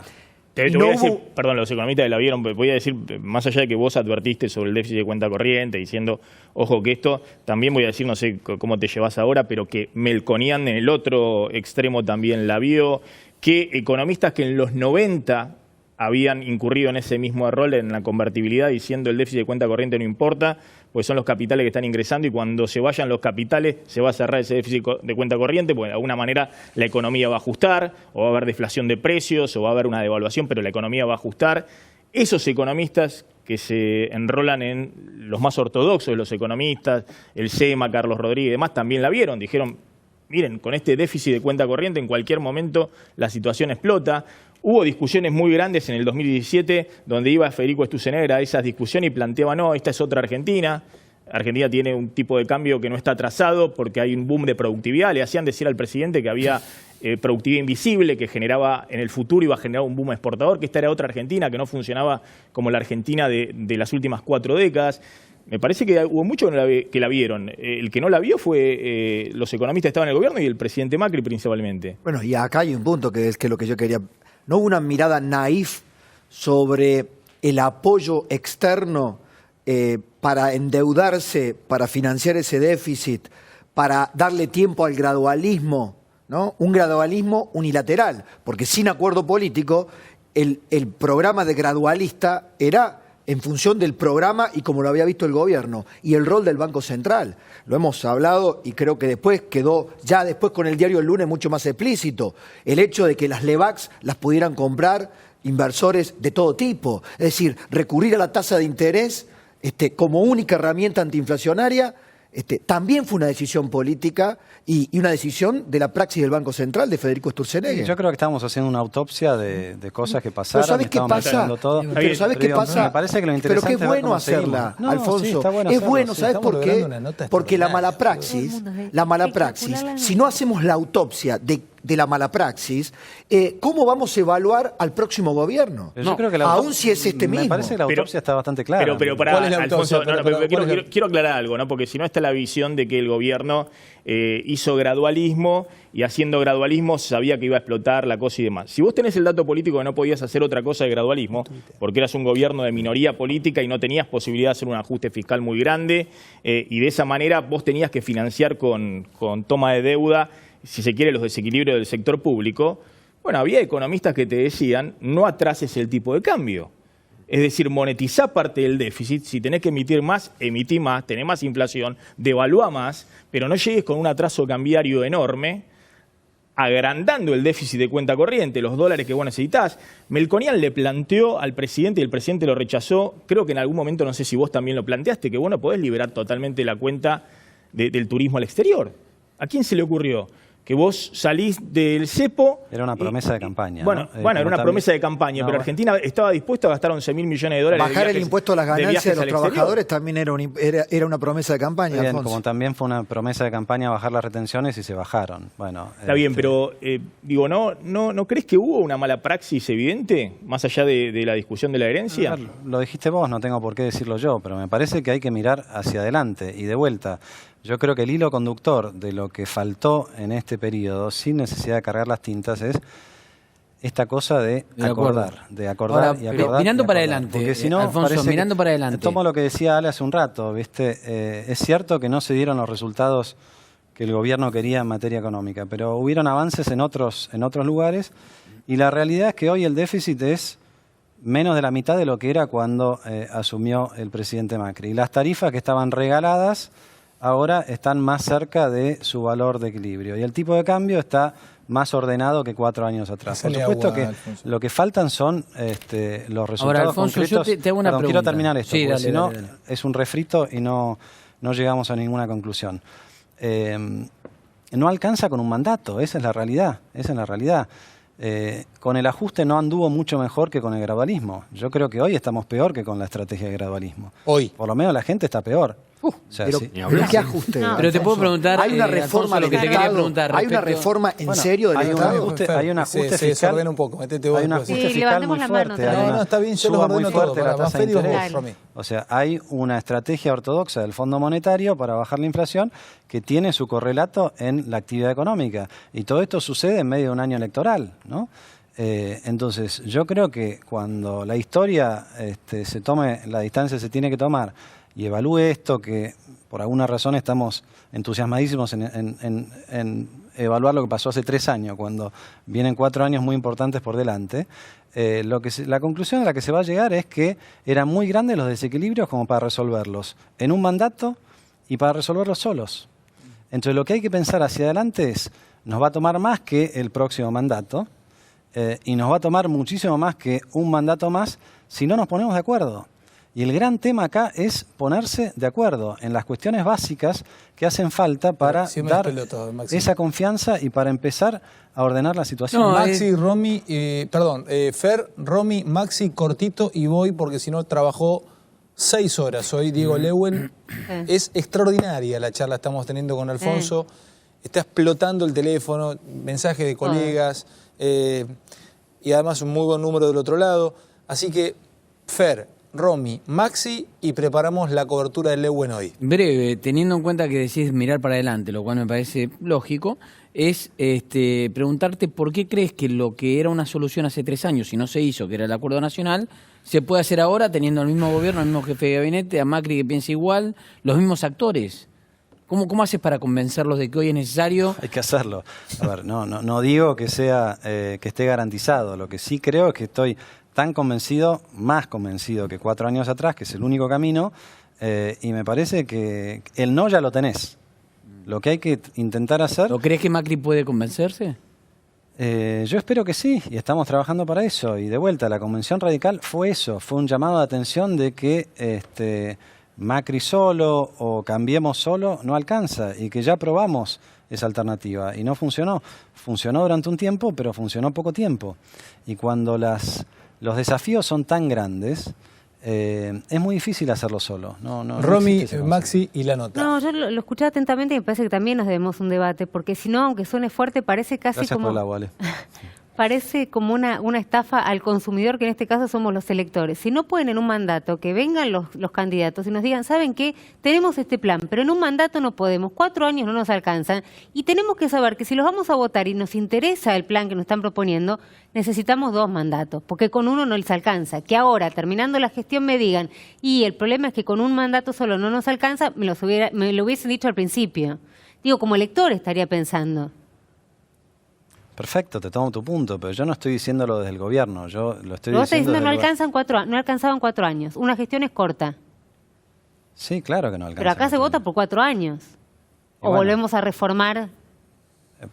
Te No voy a decir, hubo- perdón, los economistas la vieron, voy a decir, más allá de que vos advertiste sobre el déficit de cuenta corriente, diciendo, ojo que esto, también voy a decir, no sé cómo te llevas ahora, pero que Melconian en el otro extremo también la vio, que economistas que en los 90 habían incurrido en ese mismo error en la convertibilidad, diciendo el déficit de cuenta corriente no importa, pues son los capitales que están ingresando y cuando se vayan los capitales se va a cerrar ese déficit de cuenta corriente, pues de alguna manera la economía va a ajustar, o va a haber deflación de precios, o va a haber una devaluación, pero la economía va a ajustar. Esos economistas que se enrolan en los más ortodoxos de los economistas, el SEMA, Carlos Rodríguez y demás, también la vieron, dijeron, miren, con este déficit de cuenta corriente en cualquier momento la situación explota. Hubo discusiones muy grandes en el 2017 donde iba Federico Sturzenegger a esas discusiones y planteaba, no, esta es otra Argentina. Argentina tiene un tipo de cambio que no está atrasado porque hay un boom de productividad. Le hacían decir al presidente que había productividad invisible, que generaba en el futuro iba a generar un boom exportador, que esta era otra Argentina que no funcionaba como la Argentina de las últimas 4 décadas. Me parece que hubo muchos que la vieron. El que no la vio fue los economistas que estaban en el gobierno y el presidente Macri principalmente. Bueno, y acá hay un punto que es que lo que yo quería. No hubo una mirada naif sobre el apoyo externo para endeudarse, para financiar ese déficit, para darle tiempo al gradualismo, ¿no? Un gradualismo unilateral, porque sin acuerdo político, el programa de gradualista era en función del programa y como lo había visto el gobierno, y el rol del Banco Central. Lo hemos hablado y creo que después quedó, ya después con el diario El Lunes, mucho más explícito. El hecho de que las LEVAX las pudieran comprar inversores de todo tipo. Es decir, recurrir a la tasa de interés como única herramienta antiinflacionaria, también fue una decisión política y una decisión de la praxis del Banco Central de Federico Sturzenegger. Sí, yo creo que estamos haciendo una autopsia de cosas que pasaron. Pero ¿sabes qué pasa? Pero ¿sabes qué pasa? Me parece que lo interesante pero qué bueno hacerla, Alfonso. Sí, está bueno es hacerlo, bueno, sí, ¿sabes por qué? Porque la mala praxis, si no hacemos la autopsia de la mala praxis, ¿cómo vamos a evaluar al próximo gobierno? Yo creo que aún si es mismo. Me parece que la autopsia está bastante clara. Pero para, ¿Cuál es la autopsia? Alfonso, quiero aclarar algo, ¿no? Porque si no está la visión de que el gobierno hizo gradualismo y haciendo gradualismo sabía que iba a explotar la cosa y demás. Si vos tenés el dato político que no podías hacer otra cosa de gradualismo, porque eras un gobierno de minoría política y no tenías posibilidad de hacer un ajuste fiscal muy grande, y de esa manera vos tenías que financiar con toma de deuda, si se quiere, los desequilibrios del sector público, bueno, había economistas que te decían, no atrases el tipo de cambio. Es decir, monetizá parte del déficit, si tenés que emitir más, emití más, tenés más inflación, devalúa más, pero no llegues con un atraso cambiario enorme, agrandando el déficit de cuenta corriente, los dólares que vos necesitás. Melconian le planteó al presidente y el presidente lo rechazó, creo que en algún momento, no sé si vos también lo planteaste, que vos no podés liberar totalmente la cuenta del turismo al exterior. ¿A quién se le ocurrió? Que vos salís del cepo... Era una promesa de campaña. Bueno, ¿no? Era una promesa de campaña, pero Argentina estaba dispuesto a gastar 11.000 millones de dólares. Bajar el impuesto a las ganancias de los trabajadores también era una promesa de campaña, bien, Alfonso. como también fue una promesa de campaña bajar las retenciones y se bajaron. Bueno, está bien, pero digo, ¿no crees que hubo una mala praxis evidente, más allá de la discusión de la herencia? Lo dijiste vos, no tengo por qué decirlo yo, pero me parece que hay que mirar hacia adelante y de vuelta. Yo creo que el hilo conductor de lo que faltó en este periodo, sin necesidad de cargar las tintas, es esta cosa de acordar Ahora, y acordar. Mirando para adelante, porque si no, Alfonso, mirando para adelante. Tomo lo que decía Ale hace un rato, ¿viste? Es cierto que no se dieron los resultados que el gobierno quería en materia económica, pero hubieron avances en otros lugares y la realidad es que hoy el déficit es menos de la mitad de lo que era cuando asumió el presidente Macri. Y las tarifas que estaban regaladas ahora están más cerca de su valor de equilibrio. Y el tipo de cambio está más ordenado que 4 años atrás. Por supuesto que lo que faltan son los resultados ahora, Alfonso, concretos. yo te hago una pregunta. Quiero terminar esto, Sí, porque dale, si no dale. es un refrito y no llegamos a ninguna conclusión. No alcanza con un mandato, esa es la realidad. Con el ajuste no anduvo mucho mejor que con el gradualismo. Yo creo que hoy estamos peor que con la estrategia de gradualismo. Hoy. Por lo menos la gente está peor. O sea, Pero, sí. ¿pero qué ajuste? No. Pero te puedo preguntar, ¿Hay una reforma Alfonso, lo que del te quería Estado? preguntar ¿Hay una respecto- reforma en Bueno, serio del hay un Estado? ajuste, hay un ajuste se fiscal. desordena un poco, metete vos Hay un después. ajuste Sí, fiscal levantemos muy la mano, fuerte. no, hay no, una está bien, yo los suba muy ordeno todo, fuerte la para tasa de Fede y vos, interés. Romy. O sea, hay una estrategia ortodoxa del Fondo Monetario para bajar la inflación que tiene su correlato en la actividad económica. Y todo esto sucede en medio de un año electoral, ¿no? Entonces, yo creo que cuando la historia se tome, la distancia se tiene que tomar y evalúe esto, que por alguna razón estamos entusiasmadísimos en evaluar lo que pasó hace 3 años, cuando vienen 4 años muy importantes por delante, la conclusión a la que se va a llegar es que eran muy grandes los desequilibrios como para resolverlos en un mandato y para resolverlos solos. Entonces, lo que hay que pensar hacia adelante es, nos va a tomar más que el próximo mandato, y nos va a tomar muchísimo más que un mandato más si no nos ponemos de acuerdo. Y el gran tema acá es ponerse de acuerdo en las cuestiones básicas que hacen falta para Sí, me dar pelotó, Maxi. esa confianza y para empezar a ordenar la situación. No, Maxi, Romy, Fer, Romy, Maxi, cortito y voy porque si no trabajó 6 horas hoy, Diego Leuen. Es extraordinaria la charla que estamos teniendo con Alfonso. Está explotando el teléfono, mensajes de colegas, y además un muy buen número del otro lado. Así que, Fer, Romy, Maxi, y preparamos la cobertura de Leuen hoy. Breve, teniendo en cuenta que decís mirar para adelante, lo cual me parece lógico, es preguntarte por qué crees que lo que era una solución hace 3 años y no se hizo, que era el acuerdo nacional, se puede hacer ahora teniendo al mismo gobierno, al mismo jefe de gabinete, a Macri que piensa igual, los mismos actores. ¿Cómo haces para convencerlos de que hoy es necesario? Hay que hacerlo. A ver, no digo que sea que esté garantizado. Lo que sí creo es que estoy tan convencido, más convencido que 4 años atrás, que es el único camino, y me parece que el no ya lo tenés. Lo que hay que intentar hacer... ¿O crees que Macri puede convencerse? Yo espero que sí, y estamos trabajando para eso. Y de vuelta, la Convención Radical fue eso, fue un llamado de atención de que Macri solo o Cambiemos solo no alcanza, y que ya probamos esa alternativa y no funcionó. Funcionó durante un tiempo, pero funcionó poco tiempo. Y cuando los desafíos son tan grandes, es muy difícil hacerlo solo. Romy, Maxi y la nota. No, yo lo escuché atentamente y me parece que también nos debemos un debate, porque si no, aunque suene fuerte, parece casi Gracias como... por el agua, Ale. Parece como una estafa al consumidor, que en este caso somos los electores. Si no pueden en un mandato que vengan los candidatos y nos digan, ¿saben qué? Tenemos este plan, pero en un mandato no podemos, 4 años no nos alcanzan, y tenemos que saber que si los vamos a votar y nos interesa el plan que nos están proponiendo, necesitamos 2 mandatos, porque con uno no les alcanza. Que ahora, terminando la gestión, me digan, y el problema es que con un mandato solo no nos alcanza, me lo hubiesen dicho al principio. Digo, como elector estaría pensando. Perfecto, te tomo tu punto, pero yo no estoy diciéndolo desde el gobierno. Yo lo estoy Vos estás diciendo desde no alcanzaban 4 años. Una gestión es corta. Sí, claro que no alcanza. Pero acá se vota por 4 años. ¿O bueno, volvemos a reformar?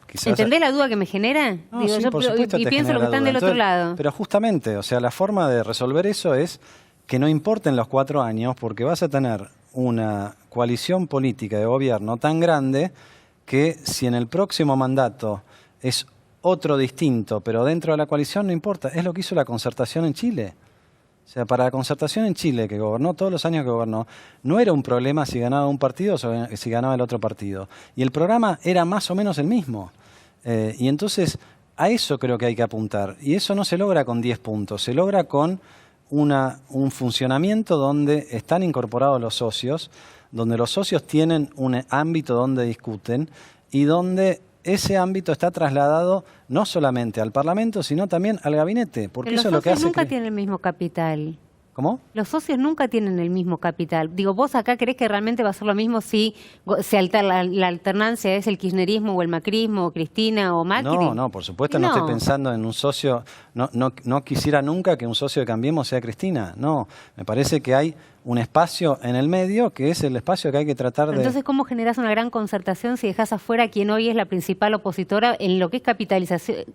quizás... ¿Entendés la duda que me genera? No, Digo, sí, yo por supuesto y te pienso genera lo que la están duda. del otro Entonces, lado. Pero justamente, o sea, la forma de resolver eso es que no importen los 4 años, porque vas a tener una coalición política de gobierno tan grande que si en el próximo mandato es otro distinto, pero dentro de la coalición no importa. Es lo que hizo la Concertación en Chile. O sea, para la Concertación en Chile, que gobernó todos los años que gobernó, no era un problema si ganaba un partido o si ganaba el otro partido. Y el programa era más o menos el mismo. Y entonces, a eso creo que hay que apuntar. Y eso no se logra con 10 puntos, se logra con un funcionamiento donde están incorporados los socios, donde los socios tienen un ámbito donde discuten y donde ese ámbito está trasladado no solamente al Parlamento, sino también al gabinete. Porque Pero eso es los lo que socios hace nunca que... tienen el mismo capital. ¿Cómo? Los socios nunca tienen el mismo capital. Digo, ¿vos acá creés que realmente va a ser lo mismo si la alternancia es el kirchnerismo o el macrismo, o Cristina o Macri? No, por supuesto no estoy pensando en un socio. No quisiera nunca que un socio de Cambiemos sea Cristina. No, me parece que hay un espacio en el medio que es el espacio que hay que tratar de... Entonces, ¿cómo generás una gran concertación si dejás afuera a quien hoy es la principal opositora en lo que es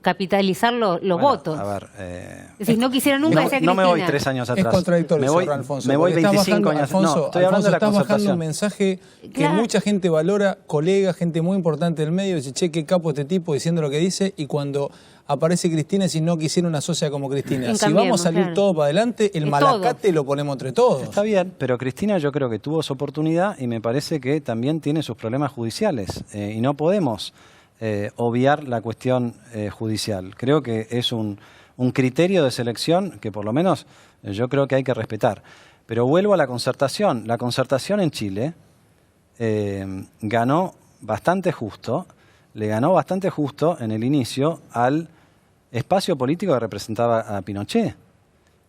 capitalizar los votos? A ver... Es decir, no quisiera nunca que sea Cristina. No me voy 3 años atrás. Es contradictorio, me voy, señor Alfonso. me voy Porque 25 años atrás. No, estoy hablando de la estás bajando concertación. un mensaje que Claro. mucha gente valora, colegas, gente muy importante del medio, dice, che, qué capo este tipo diciendo lo que dice, y cuando aparece Cristina, si no quisiera una socia como Cristina. Si vamos a salir claro. todo para adelante, el Es malacate lo ponemos entre todos. Está bien, pero Cristina yo creo que tuvo su oportunidad y me parece que también tiene sus problemas judiciales y no podemos obviar la cuestión judicial. Creo que es un criterio de selección que por lo menos yo creo que hay que respetar. Pero vuelvo a la concertación. La concertación en Chile ganó bastante justo, le ganó bastante justo en el inicio al espacio político que representaba a Pinochet.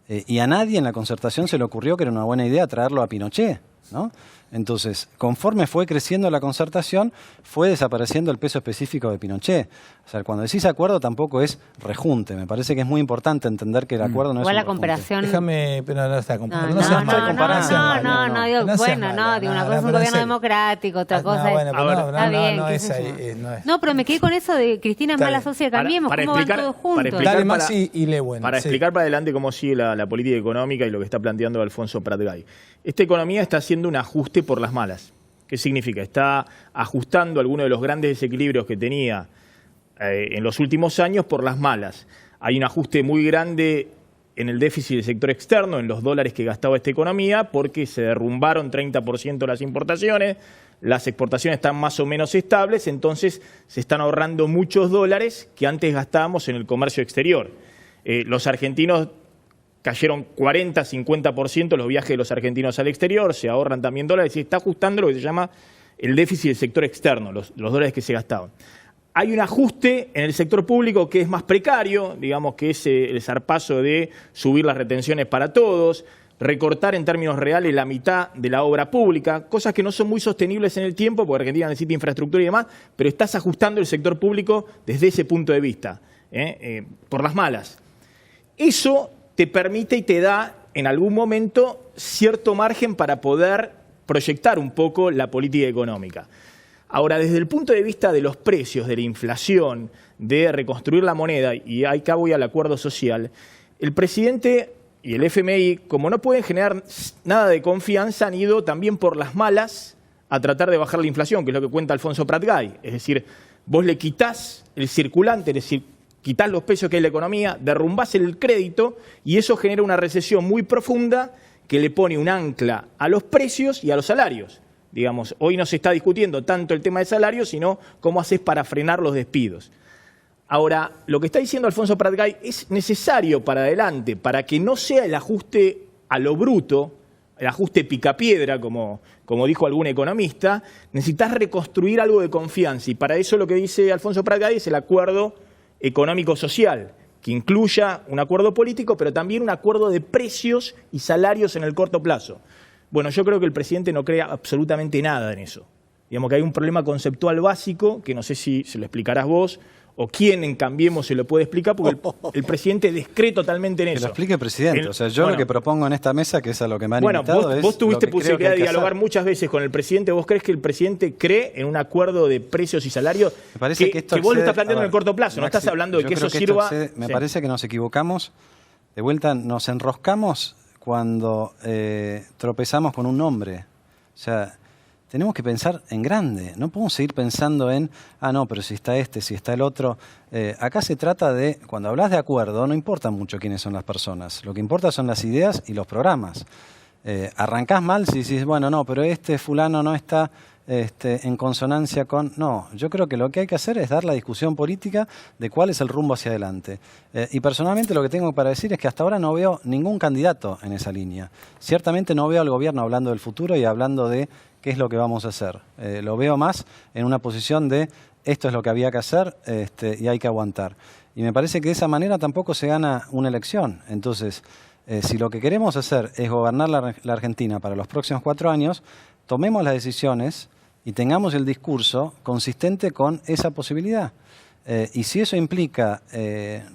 Y a nadie en la concertación se le ocurrió que era una buena idea traerlo a Pinochet, ¿no? Entonces, conforme fue creciendo la concertación, fue desapareciendo el peso específico de Pinochet. O sea, cuando decís acuerdo tampoco es rejunte. Me parece que es muy importante entender que el acuerdo no es Igual un la rejunte. comparación... Déjame, pero no está comparando. No, seas malo. digo, No seas bueno, mala, digo, no, una cosa no, es un pero en gobierno serio. democrático, otra cosa es... Bueno, pero Está bien, no qué es sé ahí. yo. No es. No, pero me quedé con eso de Cristina es Está mala bien. socia de Cambiemos, Para ¿cómo van explicar- todos para juntos? explicar- Dale, para- Maxi y Leuen. Para Sí. explicar para adelante cómo sigue la política económica y lo que está planteando Alfonso Pratgay. Esta economía está haciendo un ajuste por las malas. ¿Qué significa? Está ajustando algunos de los grandes desequilibrios que tenía en los últimos años por las malas. Hay un ajuste muy grande en el déficit del sector externo, en los dólares que gastaba esta economía, porque se derrumbaron 30% las importaciones, las exportaciones están más o menos estables, entonces se están ahorrando muchos dólares que antes gastábamos en el comercio exterior. Los argentinos cayeron 40-50% los viajes de los argentinos al exterior, se ahorran también dólares y está ajustando lo que se llama el déficit del sector externo, los dólares que se gastaban. Hay un ajuste en el sector público que es más precario, digamos que es el zarpazo de subir las retenciones para todos, recortar en términos reales la mitad de la obra pública, cosas que no son muy sostenibles en el tiempo porque Argentina necesita infraestructura y demás, pero estás ajustando el sector público desde ese punto de vista, por las malas. Eso te permite y te da en algún momento cierto margen para poder proyectar un poco la política económica. Ahora, desde el punto de vista de los precios, de la inflación, de reconstruir la moneda, y acá voy al acuerdo social, el presidente y el FMI, como no pueden generar nada de confianza, han ido también por las malas a tratar de bajar la inflación, que es lo que cuenta Alfonso Prat-Gay. Es decir, vos le quitás el circulante, es decir, quitás los pesos que hay en la economía, derrumbás el crédito y eso genera una recesión muy profunda que le pone un ancla a los precios y a los salarios. Digamos, hoy no se está discutiendo tanto el tema de salarios, sino cómo haces para frenar los despidos. Ahora, lo que está diciendo Alfonso Prat-Gay es necesario para adelante, para que no sea el ajuste a lo bruto, el ajuste picapiedra, como dijo algún economista, necesitas reconstruir algo de confianza. Y para eso lo que dice Alfonso Prat-Gay es el acuerdo económico-social, que incluya un acuerdo político, pero también un acuerdo de precios y salarios en el corto plazo. Bueno, yo creo que el presidente no cree absolutamente nada en eso. Digamos que hay un problema conceptual básico, que no sé si se lo explicarás vos, o quién en Cambiemos se lo puede explicar, porque el presidente descree totalmente en eso. Que lo explique el presidente. O sea, yo lo que propongo en esta mesa, que es a lo que me han invitado, vos tuviste posibilidad de dialogar muchas veces con el presidente. ¿Vos crees que el presidente cree en un acuerdo de precios y salarios me parece que vos lo estás planteando en el corto plazo? No estás hablando de que eso sirva... Me parece que nos equivocamos. De vuelta, nos enroscamos cuando tropezamos con un nombre. O sea, tenemos que pensar en grande. No podemos seguir pensando en, no, pero si está este, si está el otro. Acá se trata de, cuando hablas de acuerdo, no importa mucho quiénes son las personas. Lo que importa son las ideas y los programas. Arrancás mal si dices, bueno, no, pero este fulano no está en consonancia con... No, yo creo que lo que hay que hacer es dar la discusión política de cuál es el rumbo hacia adelante. Y personalmente lo que tengo para decir es que hasta ahora no veo ningún candidato en esa línea. Ciertamente no veo al gobierno hablando del futuro y hablando de qué es lo que vamos a hacer. Lo veo más en una posición de esto es lo que había que hacer y hay que aguantar. Y me parece que de esa manera tampoco se gana una elección. Entonces, si lo que queremos hacer es gobernar la Argentina para los próximos 4 años, tomemos las decisiones y tengamos el discurso consistente con esa posibilidad. Y si eso implica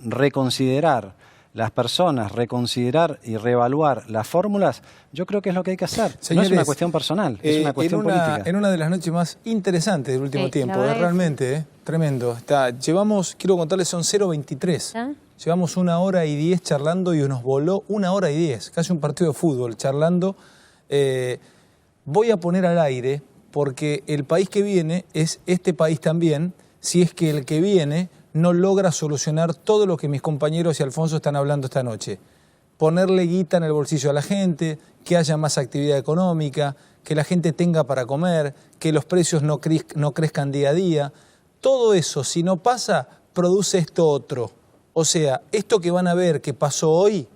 reconsiderar las personas, reconsiderar y reevaluar las fórmulas, yo creo que es lo que hay que hacer. Señores, no es una cuestión personal, es una cuestión política. En una de las noches más interesantes del último tiempo, realmente, tremendo. Quiero contarles, son 0:23. Llevamos 1 hora y 10 charlando y nos voló 1 hora y 10, casi un partido de fútbol charlando. Voy a poner al aire, porque el país que viene es este país también, si es que el que viene no logra solucionar todo lo que mis compañeros y Alfonso están hablando esta noche. Ponerle guita en el bolsillo a la gente, que haya más actividad económica, que la gente tenga para comer, que los precios no crezcan día a día. Todo eso, si no pasa, produce esto otro. O sea, esto que van a ver que pasó hoy,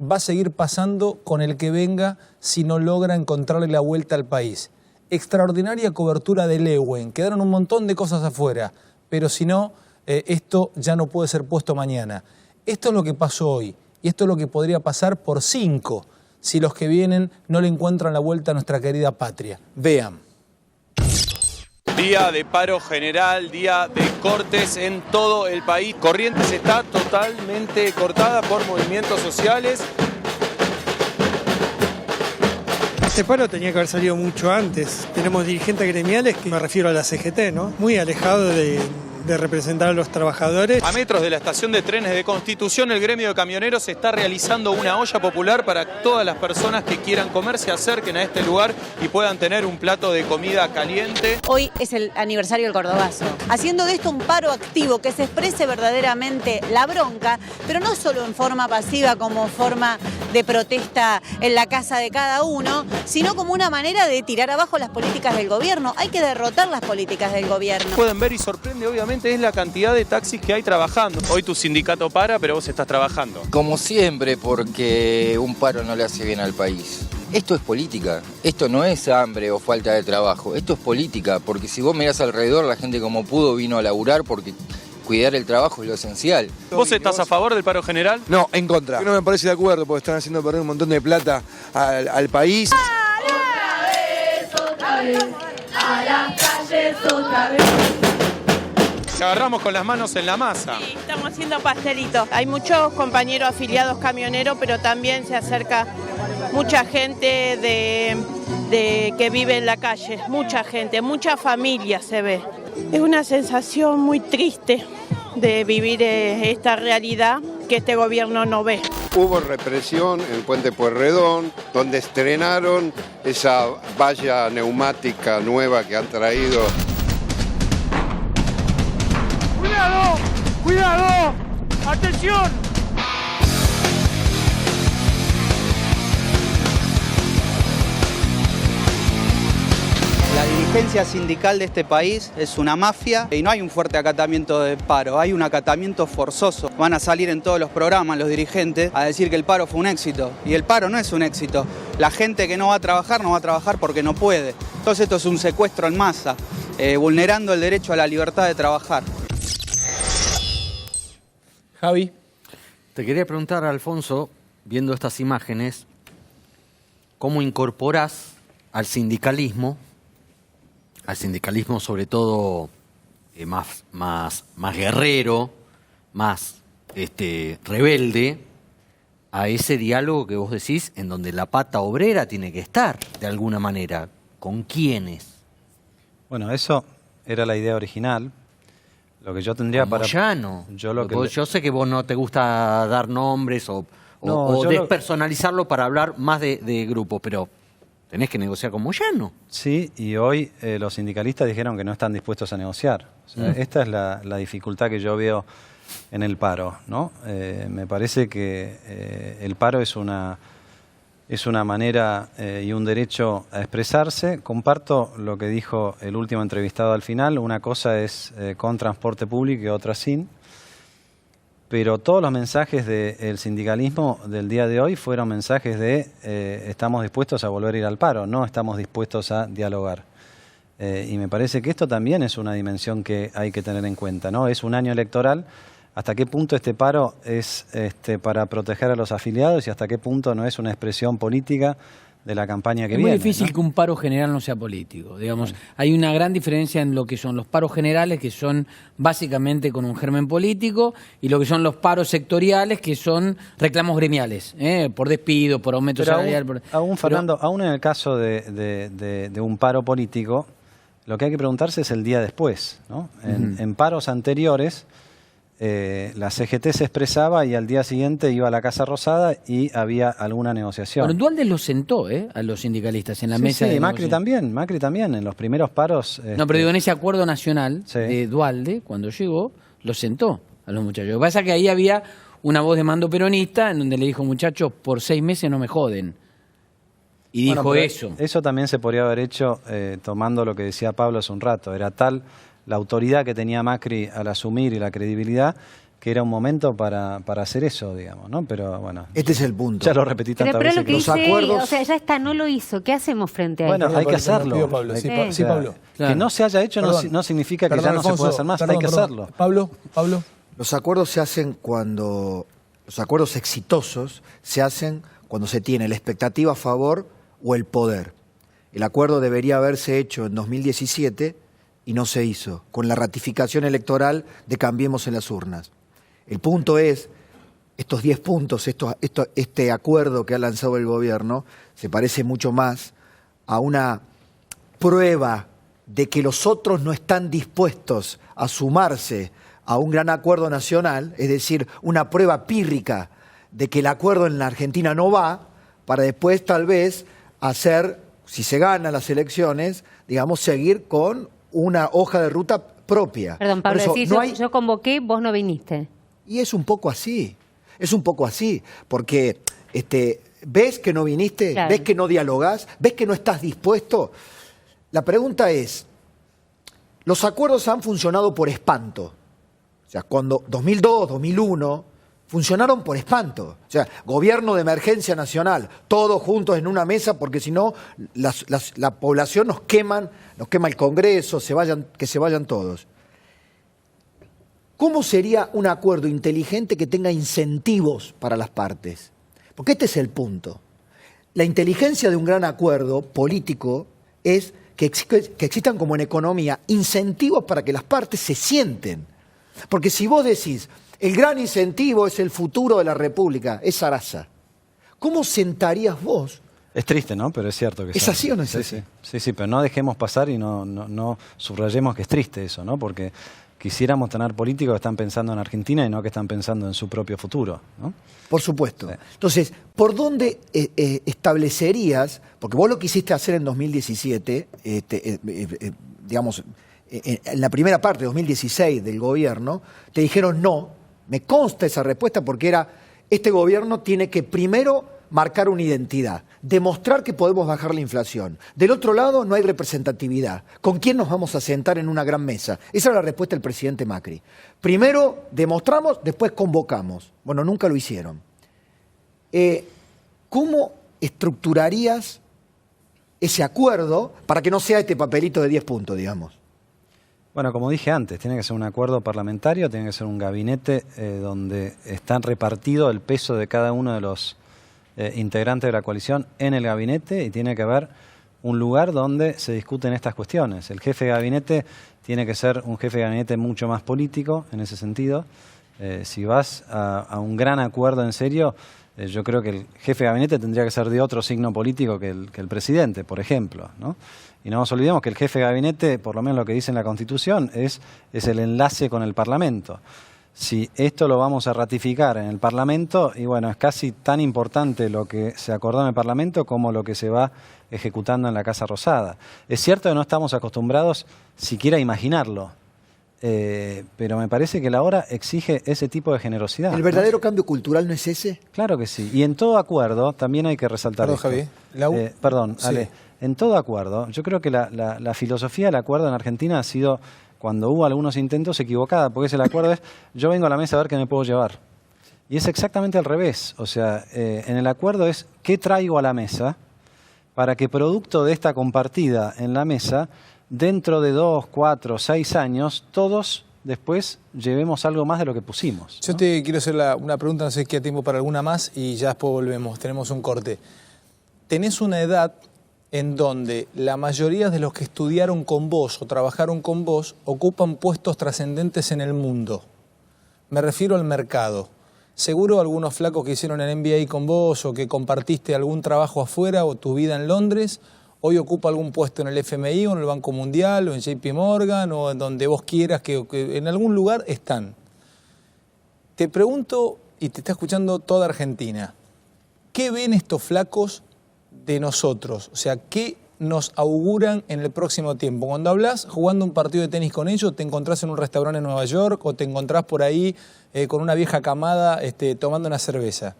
va a seguir pasando con el que venga si no logra encontrarle la vuelta al país. Extraordinaria cobertura de Lehuen, quedaron un montón de cosas afuera, pero si no, esto ya no puede ser puesto mañana. Esto es lo que pasó hoy, y esto es lo que podría pasar por 5, si los que vienen no le encuentran la vuelta a nuestra querida patria. Vean. Día de paro general, día de cortes en todo el país. Corrientes está totalmente cortada por movimientos sociales. Este paro tenía que haber salido mucho antes. Tenemos dirigentes gremiales, que me refiero a la CGT, ¿no? Muy alejados de de representar a los trabajadores. A metros de la estación de trenes de Constitución, el gremio de camioneros está realizando una olla popular para todas las personas que quieran comer, se acerquen a este lugar y puedan tener un plato de comida caliente. Hoy es el aniversario del Cordobazo. Haciendo de esto un paro activo que se exprese verdaderamente la bronca, pero no solo en forma pasiva como forma de protesta en la casa de cada uno, sino como una manera de tirar abajo las políticas del gobierno. Hay que derrotar las políticas del gobierno. Pueden ver y sorprende obviamente es la cantidad de taxis que hay trabajando. Hoy tu sindicato para, pero vos estás trabajando. Como siempre, porque un paro no le hace bien al país. Esto es política, esto no es hambre o falta de trabajo, esto es política, porque si vos mirás alrededor, la gente como pudo vino a laburar porque cuidar el trabajo es lo esencial. ¿Vos estás a favor del paro general? No, en contra. Yo no me parece de acuerdo porque están haciendo perder un montón de plata al país. Otra vez, a las calles otra vez. Agarramos con las manos en la masa. Sí, estamos haciendo pastelitos. Hay muchos compañeros afiliados camioneros, pero también se acerca mucha gente que vive en la calle, mucha gente, mucha familia se ve. Es una sensación muy triste de vivir esta realidad que este gobierno no ve. Hubo represión en Puente Pueyrredón, donde estrenaron esa valla neumática nueva que han traído. ¡Cuidado! ¡Cuidado! ¡Atención! La dirigencia sindical de este país es una mafia y no hay un fuerte acatamiento del paro, hay un acatamiento forzoso. Van a salir en todos los programas los dirigentes a decir que el paro fue un éxito y el paro no es un éxito. La gente que no va a trabajar porque no puede. Entonces esto es un secuestro en masa, vulnerando el derecho a la libertad de trabajar. Javi. Te quería preguntar, Alfonso, viendo estas imágenes, ¿cómo incorporás al sindicalismo sobre todo más guerrero, más rebelde, a ese diálogo que vos decís, en donde la pata obrera tiene que estar, de alguna manera? ¿Con quiénes? Bueno, eso era la idea original. Lo que yo tendría Como para... Llano. Yo sé que vos no te gusta dar nombres o despersonalizarlo para hablar más de grupos, pero tenés que negociar con Moyano. Sí, y hoy los sindicalistas dijeron que no están dispuestos a negociar. O sea, esta es la dificultad que yo veo en el paro, ¿no? Me parece que el paro es una manera y un derecho a expresarse. Comparto lo que dijo el último entrevistado al final. Una cosa es con transporte público y otra sin. Pero todos los mensajes del sindicalismo del día de hoy fueron mensajes de estamos dispuestos a volver a ir al paro, no estamos dispuestos a dialogar. Y me parece que esto también es una dimensión que hay que tener en cuenta, ¿no? Es un año electoral. ¿Hasta qué punto este paro es para proteger a los afiliados y hasta qué punto no es una expresión política de la campaña que viene? Es muy difícil, ¿no?, que un paro general no sea político. Digamos, hay una gran diferencia en lo que son los paros generales, que son básicamente con un germen político, y lo que son los paros sectoriales, que son reclamos gremiales, por despido, por aumento salarial. Fernando, aún en el caso de un paro político, lo que hay que preguntarse es el día después, ¿no? En paros anteriores, la CGT se expresaba y al día siguiente iba a la Casa Rosada y había alguna negociación. Bueno, Duhalde los sentó a los sindicalistas en la mesa de Macri también, en los primeros paros. No, pero digo, en ese acuerdo nacional de Duhalde, cuando llegó, los sentó a los muchachos. Lo que pasa es que ahí había una voz de mando peronista en donde le dijo: muchachos, por 6 meses no me joden. Y dijo eso. Eso también se podría haber hecho tomando lo que decía Pablo hace un rato. Era tal la autoridad que tenía Macri al asumir y la credibilidad que era un momento para hacer eso, digamos, ¿no? Pero bueno. Este es el punto. Ya lo repetí tantas veces. Pero lo que dice, o sea, ya está, no lo hizo. ¿Qué hacemos frente a eso? Bueno, hay que hacerlo. Pablo. Sí, Pablo. Que no se haya hecho no significa que ya no se pueda hacer más. Hay que hacerlo. Pablo. Los acuerdos se hacen los acuerdos exitosos se hacen cuando se tiene la expectativa a favor o el poder. El acuerdo debería haberse hecho en 2017 y no se hizo, con la ratificación electoral de Cambiemos en las urnas. El punto es, estos 10 puntos, este acuerdo que ha lanzado el gobierno, se parece mucho más a una prueba de que los otros no están dispuestos a sumarse a un gran acuerdo nacional, es decir, una prueba pírrica de que el acuerdo en la Argentina no va, para después tal vez hacer, si se ganan las elecciones, digamos, seguir con una hoja de ruta propia. Perdón, Pablo, Por eso, decís, no hay... yo convoqué, vos no viniste. Y es un poco así, porque ves que no viniste, Claro. ves que no dialogás, ves que no estás dispuesto. La pregunta es, los acuerdos han funcionado por espanto. O sea, cuando 2002, 2001, funcionaron por espanto. O sea, gobierno de emergencia nacional, todos juntos en una mesa, porque si no, la población nos quema el Congreso, que se vayan todos. ¿Cómo sería un acuerdo inteligente que tenga incentivos para las partes? Porque este es el punto. La inteligencia de un gran acuerdo político es que existan, como en economía, incentivos para que las partes se sienten. Porque si vos decís, el gran incentivo es el futuro de la República, es Sarasa, ¿cómo sentarías vos? Es triste, ¿no? Pero es cierto que ¿Es así o no es sí, así? Sí, pero no dejemos pasar y no subrayemos que es triste eso, ¿no? Porque quisiéramos tener políticos que están pensando en Argentina y no que están pensando en su propio futuro, ¿no? Por supuesto. Sí. Entonces, ¿por dónde establecerías, porque vos lo quisiste hacer en 2017, digamos, en la primera parte de 2016 del gobierno, te dijeron no, me consta esa respuesta porque era, este gobierno tiene que primero marcar una identidad, demostrar que podemos bajar la inflación. Del otro lado no hay representatividad. ¿Con quién nos vamos a sentar en una gran mesa? Esa era la respuesta del presidente Macri. Primero demostramos, después convocamos. Bueno, nunca lo hicieron. ¿Cómo estructurarías ese acuerdo para que no sea este papelito de 10 puntos, digamos? Bueno, como dije antes, tiene que ser un acuerdo parlamentario, tiene que ser un gabinete donde está repartido el peso de cada uno de los integrantes de la coalición en el gabinete y tiene que haber un lugar donde se discuten estas cuestiones. El jefe de gabinete tiene que ser un jefe de gabinete mucho más político en ese sentido. Si vas a un gran acuerdo en serio, yo creo que el jefe de gabinete tendría que ser de otro signo político que el presidente, por ejemplo, ¿no? Y no nos olvidemos que el jefe de gabinete, por lo menos lo que dice en la Constitución, es el enlace con el Parlamento. Si esto lo vamos a ratificar en el Parlamento, y bueno, es casi tan importante lo que se acordó en el Parlamento como lo que se va ejecutando en la Casa Rosada. Es cierto que no estamos acostumbrados siquiera a imaginarlo, pero me parece que la hora exige ese tipo de generosidad. ¿El verdadero cambio cultural no es ese? Claro que sí. Y en todo acuerdo también hay que resaltar Perdón, esto. Javi. Perdón, Sí. Ale. En todo acuerdo, yo creo que la filosofía del acuerdo en Argentina ha sido, cuando hubo algunos intentos, equivocada, porque el acuerdo es, yo vengo a la mesa a ver qué me puedo llevar. Y es exactamente al revés. O sea, en el acuerdo es, ¿qué traigo a la mesa para que producto de esta compartida en la mesa, dentro de 2, 4, 6 años, todos después llevemos algo más de lo que pusimos, ¿no? Yo te quiero hacer una pregunta, no sé si queda tiempo para alguna más y ya después volvemos, tenemos un corte. Tenés una edad en donde la mayoría de los que estudiaron con vos o trabajaron con vos ocupan puestos trascendentes en el mundo. Me refiero al mercado. Seguro algunos flacos que hicieron el MBA con vos o que compartiste algún trabajo afuera o tu vida en Londres, hoy ocupa algún puesto en el FMI o en el Banco Mundial o en JP Morgan o en donde vos quieras, que en algún lugar están. Te pregunto, y te está escuchando toda Argentina, ¿qué ven estos flacos de nosotros? O sea, ¿qué nos auguran en el próximo tiempo? Cuando hablas jugando un partido de tenis con ellos, te encontrás en un restaurante en Nueva York o te encontrás por ahí con una vieja camada tomando una cerveza.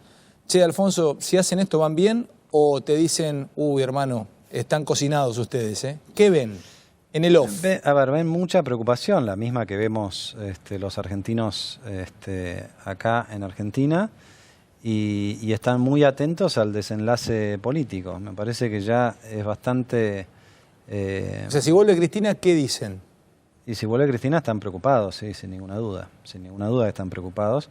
Che, Alfonso, si hacen esto, ¿van bien? ¿O te dicen, uy, hermano, están cocinados ustedes? ¿Qué ven en el off? Ven mucha preocupación, la misma que vemos los argentinos acá en Argentina. Y están muy atentos al desenlace político. Me parece que ya es bastante... O sea, si vuelve Cristina, ¿qué dicen? Y si vuelve Cristina están preocupados, sí, sin ninguna duda. Sin ninguna duda están preocupados.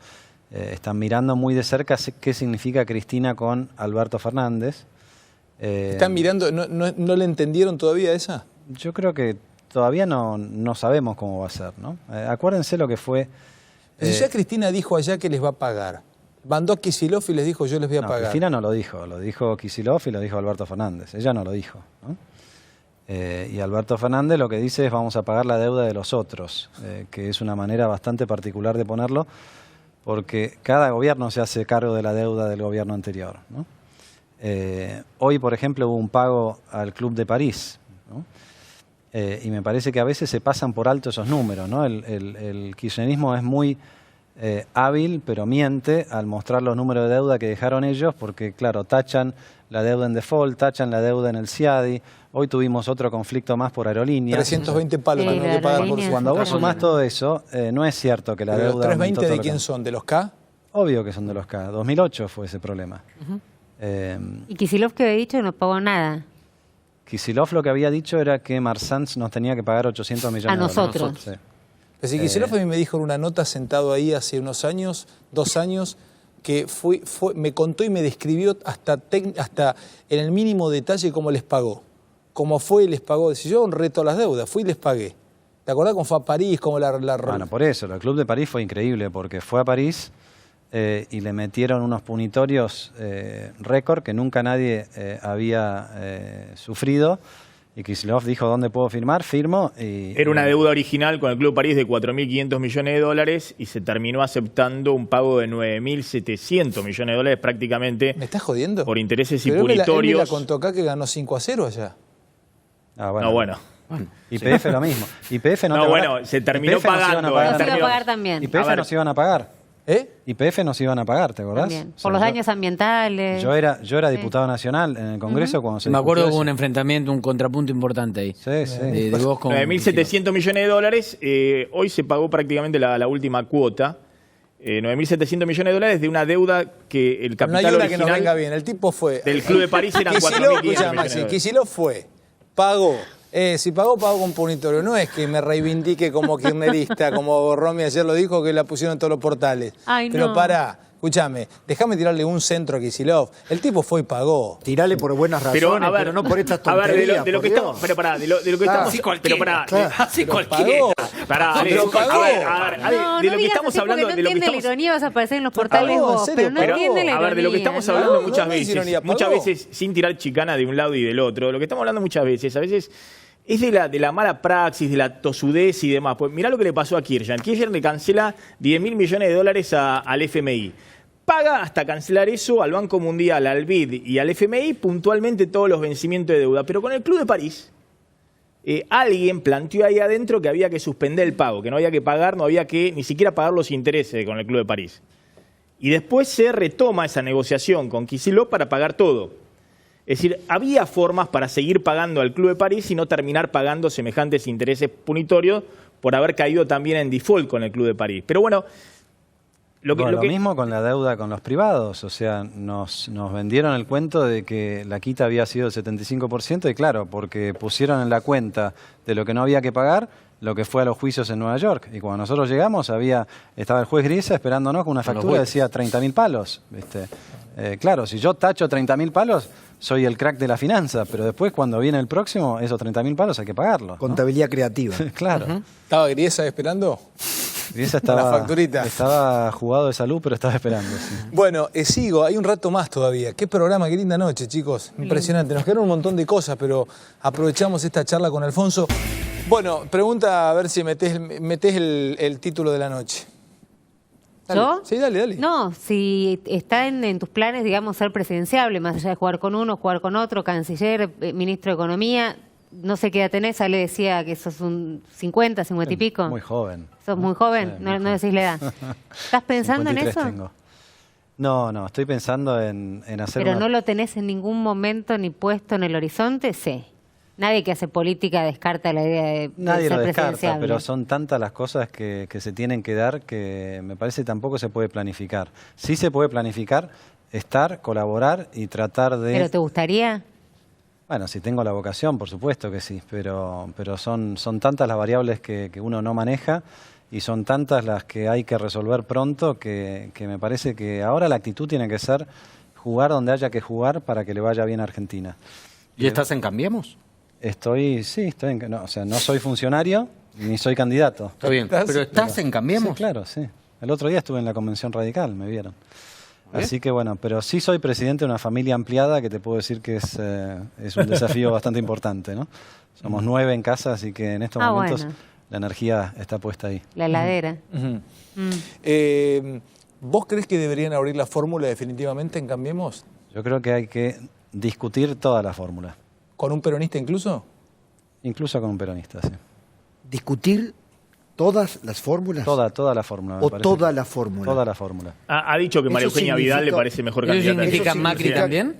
Están mirando muy de cerca qué significa Cristina con Alberto Fernández. ¿Están mirando? ¿No le entendieron todavía esa? Yo creo que todavía no sabemos cómo va a ser, ¿no? Acuérdense lo que fue... ya Cristina dijo allá que les va a pagar. Mandó a Kicillof y les dijo, yo les voy a pagar. Cristina no lo dijo Kicillof y lo dijo Alberto Fernández. Ella no lo dijo, ¿no? Y Alberto Fernández lo que dice es vamos a pagar la deuda de los otros, que es una manera bastante particular de ponerlo, porque cada gobierno se hace cargo de la deuda del gobierno anterior, ¿no? Hoy, por ejemplo, hubo un pago al Club de París, ¿no? Y me parece que a veces se pasan por alto esos números, ¿no? El kirchnerismo es muy hábil, pero miente al mostrar los números de deuda que dejaron ellos, porque, claro, tachan la deuda en default, tachan la deuda en el CIADI. Hoy tuvimos otro conflicto más por aerolíneas. 320 palos que tengo que pagar por su. Cuando vos sumás todo eso, no es cierto que la ¿Pero deuda... 320 de quién son? ¿De los K? Obvio que son de los K. 2008 fue ese problema. Y Kicillof que había dicho que no pagó nada. Kicillof lo que había dicho era que Marsans nos tenía que pagar 800 millones a de dólares. nosotros. Sí. Pero si Kicillof a mí me dijo en una nota sentado ahí hace unos años, 2 años, que me contó y me describió hasta en el mínimo detalle cómo les pagó. Cómo fue y les pagó. Si yo honré todas las deudas, fui y les pagué. ¿Te acordás cómo fue a París? Cómo Bueno, por eso, el Club de París fue increíble, porque fue a París y le metieron unos punitorios récord que nunca nadie había sufrido. Y Kicillof dijo, ¿dónde puedo firmar? Firmo. Era una deuda original con el Club París de 4.500 millones de dólares y se terminó aceptando un pago de 9.700 millones de dólares prácticamente. ¿Me estás jodiendo? Por intereses y Pero punitorios. él me la contó acá que ganó 5-0 allá. Ah, bueno. No, bueno. YPF lo mismo. YPF no, bueno, se terminó YPF pagando. Nos iba a pagar también. YPF nos iban a pagar. YPF nos iban a pagar, ¿te acordás? También. Por los daños ambientales. Yo era diputado nacional en el Congreso cuando se me acuerdo que hubo eso. un enfrentamiento, un contrapunto importante ahí. Sí, sí. De vos con 9.700 millones de dólares. Hoy se pagó prácticamente la última cuota. 9.700 millones de dólares de una deuda que el capital no hay una original que nos venga bien. El tipo fue... del Club de París eran 4.500 millones de dólares. Kicillof fue, pagó. Si pagó con punitorio. No es que me reivindique como kirchnerista, como Romy ayer lo dijo, que la pusieron en todos los portales. Ay, Pero no. pará, escúchame, déjame tirarle un centro a Kicillof. El tipo fue y pagó. Tirale por buenas razones, Pero, a ver, pero no por estas a ver, tonterías. de lo que por estamos, Dios. pero pará, de lo que estamos, así pero pará, así Pero cualquiera. pará, Pero pagó. a ver, No, de no lo que digas estamos así porque hablando, no de lo que entiende estamos, la ironía, vas a aparecer en los portales Pagó, en vos, serio, pero no pagó. entiende la ironía. a ver, de lo que estamos hablando No, muchas no es veces, ironía, muchas pagó. veces sin tirar chicana de un lado y del otro, lo que estamos hablando muchas veces, a veces es de la mala praxis, de la tosudez y demás. Pues mirá lo que le pasó a Kirchner. Kirchner le cancela 10.000 millones de dólares al FMI. Paga hasta cancelar eso al Banco Mundial, al BID y al FMI puntualmente todos los vencimientos de deuda. Pero con el Club de París, alguien planteó ahí adentro que había que suspender el pago, que no había que pagar, no había que ni siquiera pagar los intereses con el Club de París. Y después se retoma esa negociación con Kicillof para pagar todo. Es decir, había formas para seguir pagando al Club de París y no terminar pagando semejantes intereses punitorios por haber caído también en default con el Club de París. Pero bueno, Lo mismo con la deuda con los privados, o sea, nos vendieron el cuento de que la quita había sido el 75% y claro, porque pusieron en la cuenta de lo que no había que pagar, lo que fue a los juicios en Nueva York. Y cuando nosotros llegamos estaba el juez Griesa esperándonos con una factura que decía 30.000 palos. ¿Viste? Claro, si yo tacho 30.000 palos, soy el crack de la finanza, pero después cuando viene el próximo, esos 30.000 palos hay que pagarlos, ¿no? Contabilidad creativa. Claro. ¿Estaba Griesa esperando? Griesa estaba, La facturita. estaba jugado de salud, pero estaba esperando. Sí. Bueno, sigo, hay un rato más todavía. Qué programa, qué linda noche, chicos. Impresionante. Nos quedaron un montón de cosas, pero aprovechamos esta charla con Alfonso. Bueno, pregunta a ver si metés el título de la noche. Dale. ¿Yo? Sí, dale. No, si está en tus planes, digamos, ser presidenciable, más allá de jugar con uno, jugar con otro, canciller, ministro de Economía, no sé qué edad tenés, le decía que sos un 50 y pico. Muy joven. Sos muy joven, Sí, no decís la edad. ¿Estás pensando en 53 eso? tengo. No, estoy pensando en hacer Pero una... no lo tenés en ningún momento ni puesto en el horizonte, sí. Nadie que hace política descarta la idea de Nadie ser lo descarta, presidenciable. pero son tantas las cosas que se tienen que dar que me parece que tampoco se puede planificar. Sí se puede planificar, estar, colaborar y tratar de... ¿Pero te gustaría? Bueno, si tengo la vocación, por supuesto que sí, pero son tantas las variables que uno no maneja y son tantas las que hay que resolver pronto que me parece que ahora la actitud tiene que ser jugar donde haya que jugar para que le vaya bien a Argentina. ¿Y estás en Cambiemos? Estoy no soy funcionario ni soy candidato. Está bien, pero ¿estás en Cambiemos? Sí, claro, sí. El otro día estuve en la Convención Radical, me vieron. Así que bueno, pero sí soy presidente de una familia ampliada que te puedo decir que es un desafío bastante importante, ¿no? Somos 9 en casa, así que en estos momentos la energía está puesta ahí. La heladera. ¿Vos crees que deberían abrir la fórmula definitivamente en Cambiemos? Yo creo que hay que discutir toda la fórmula. ¿Con un peronista incluso? Incluso con un peronista, sí. ¿Discutir todas las fórmulas? Toda la fórmula. ¿O toda la fórmula? Toda la fórmula. Ha dicho que María Eugenia Vidal le parece mejor candidata. ¿Eso significa Macri también?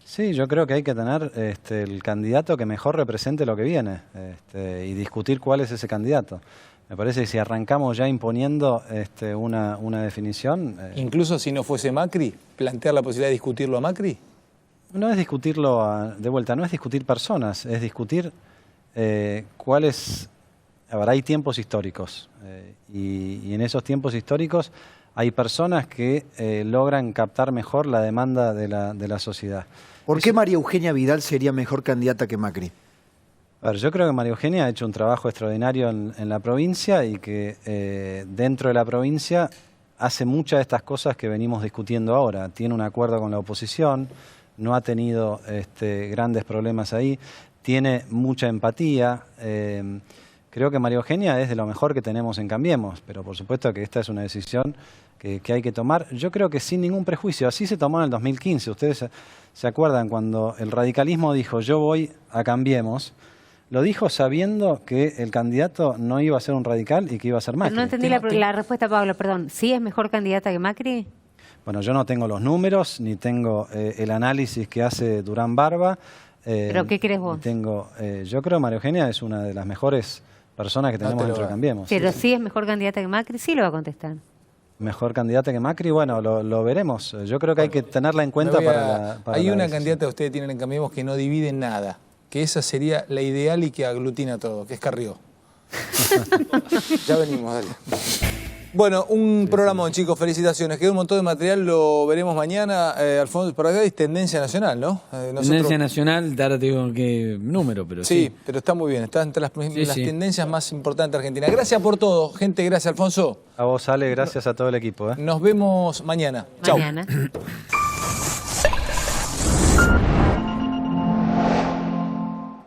Sí, yo creo que hay que tener el candidato que mejor represente lo que viene y discutir cuál es ese candidato. Me parece que si arrancamos ya imponiendo una definición... Incluso si no fuese Macri, plantear la posibilidad de discutirlo a Macri. No es discutirlo de vuelta, no es discutir personas, es discutir cuáles... A ver, hay tiempos históricos y en esos tiempos históricos hay personas que logran captar mejor la demanda de la sociedad. ¿Por qué María Eugenia Vidal sería mejor candidata que Macri? A ver, yo creo que María Eugenia ha hecho un trabajo extraordinario en la provincia y que dentro de la provincia hace muchas de estas cosas que venimos discutiendo ahora. Tiene un acuerdo con la oposición, no ha tenido grandes problemas ahí, tiene mucha empatía. Creo que María Eugenia es de lo mejor que tenemos en Cambiemos, pero por supuesto que esta es una decisión que hay que tomar. Yo creo que sin ningún prejuicio. Así se tomó en el 2015. Ustedes se acuerdan cuando el radicalismo dijo yo voy a Cambiemos. Lo dijo sabiendo que el candidato no iba a ser un radical y que iba a ser Macri. No entendí la respuesta, Pablo, perdón. ¿Sí es mejor candidata que Macri? Bueno, yo no tengo los números, ni tengo el análisis que hace Durán Barba. ¿Pero qué crees vos? Yo creo que María Eugenia es una de las mejores personas que tenemos dentro de Cambiemos. ¿Pero sí es mejor candidata que Macri? Sí lo va a contestar. Mejor candidata que Macri, bueno, lo veremos. Yo creo que hay que tenerla en cuenta para hay la una decisión. candidata que ustedes tienen en Cambiemos que no divide nada, que esa sería la ideal y que aglutina todo, que es Carrió. Ya venimos, dale. Bueno, un programa, chicos, felicitaciones. Queda un montón de material, lo veremos mañana. Alfonso, por acá es tendencia nacional, ¿no? Tendencia nacional, ahora te digo qué número, pero sí. Sí, pero está muy bien, está entre las tendencias más importantes de Argentina. Gracias por todo, gente, gracias, Alfonso. A vos, Ale, gracias a todo el equipo. Nos vemos mañana. Chau. Mañana.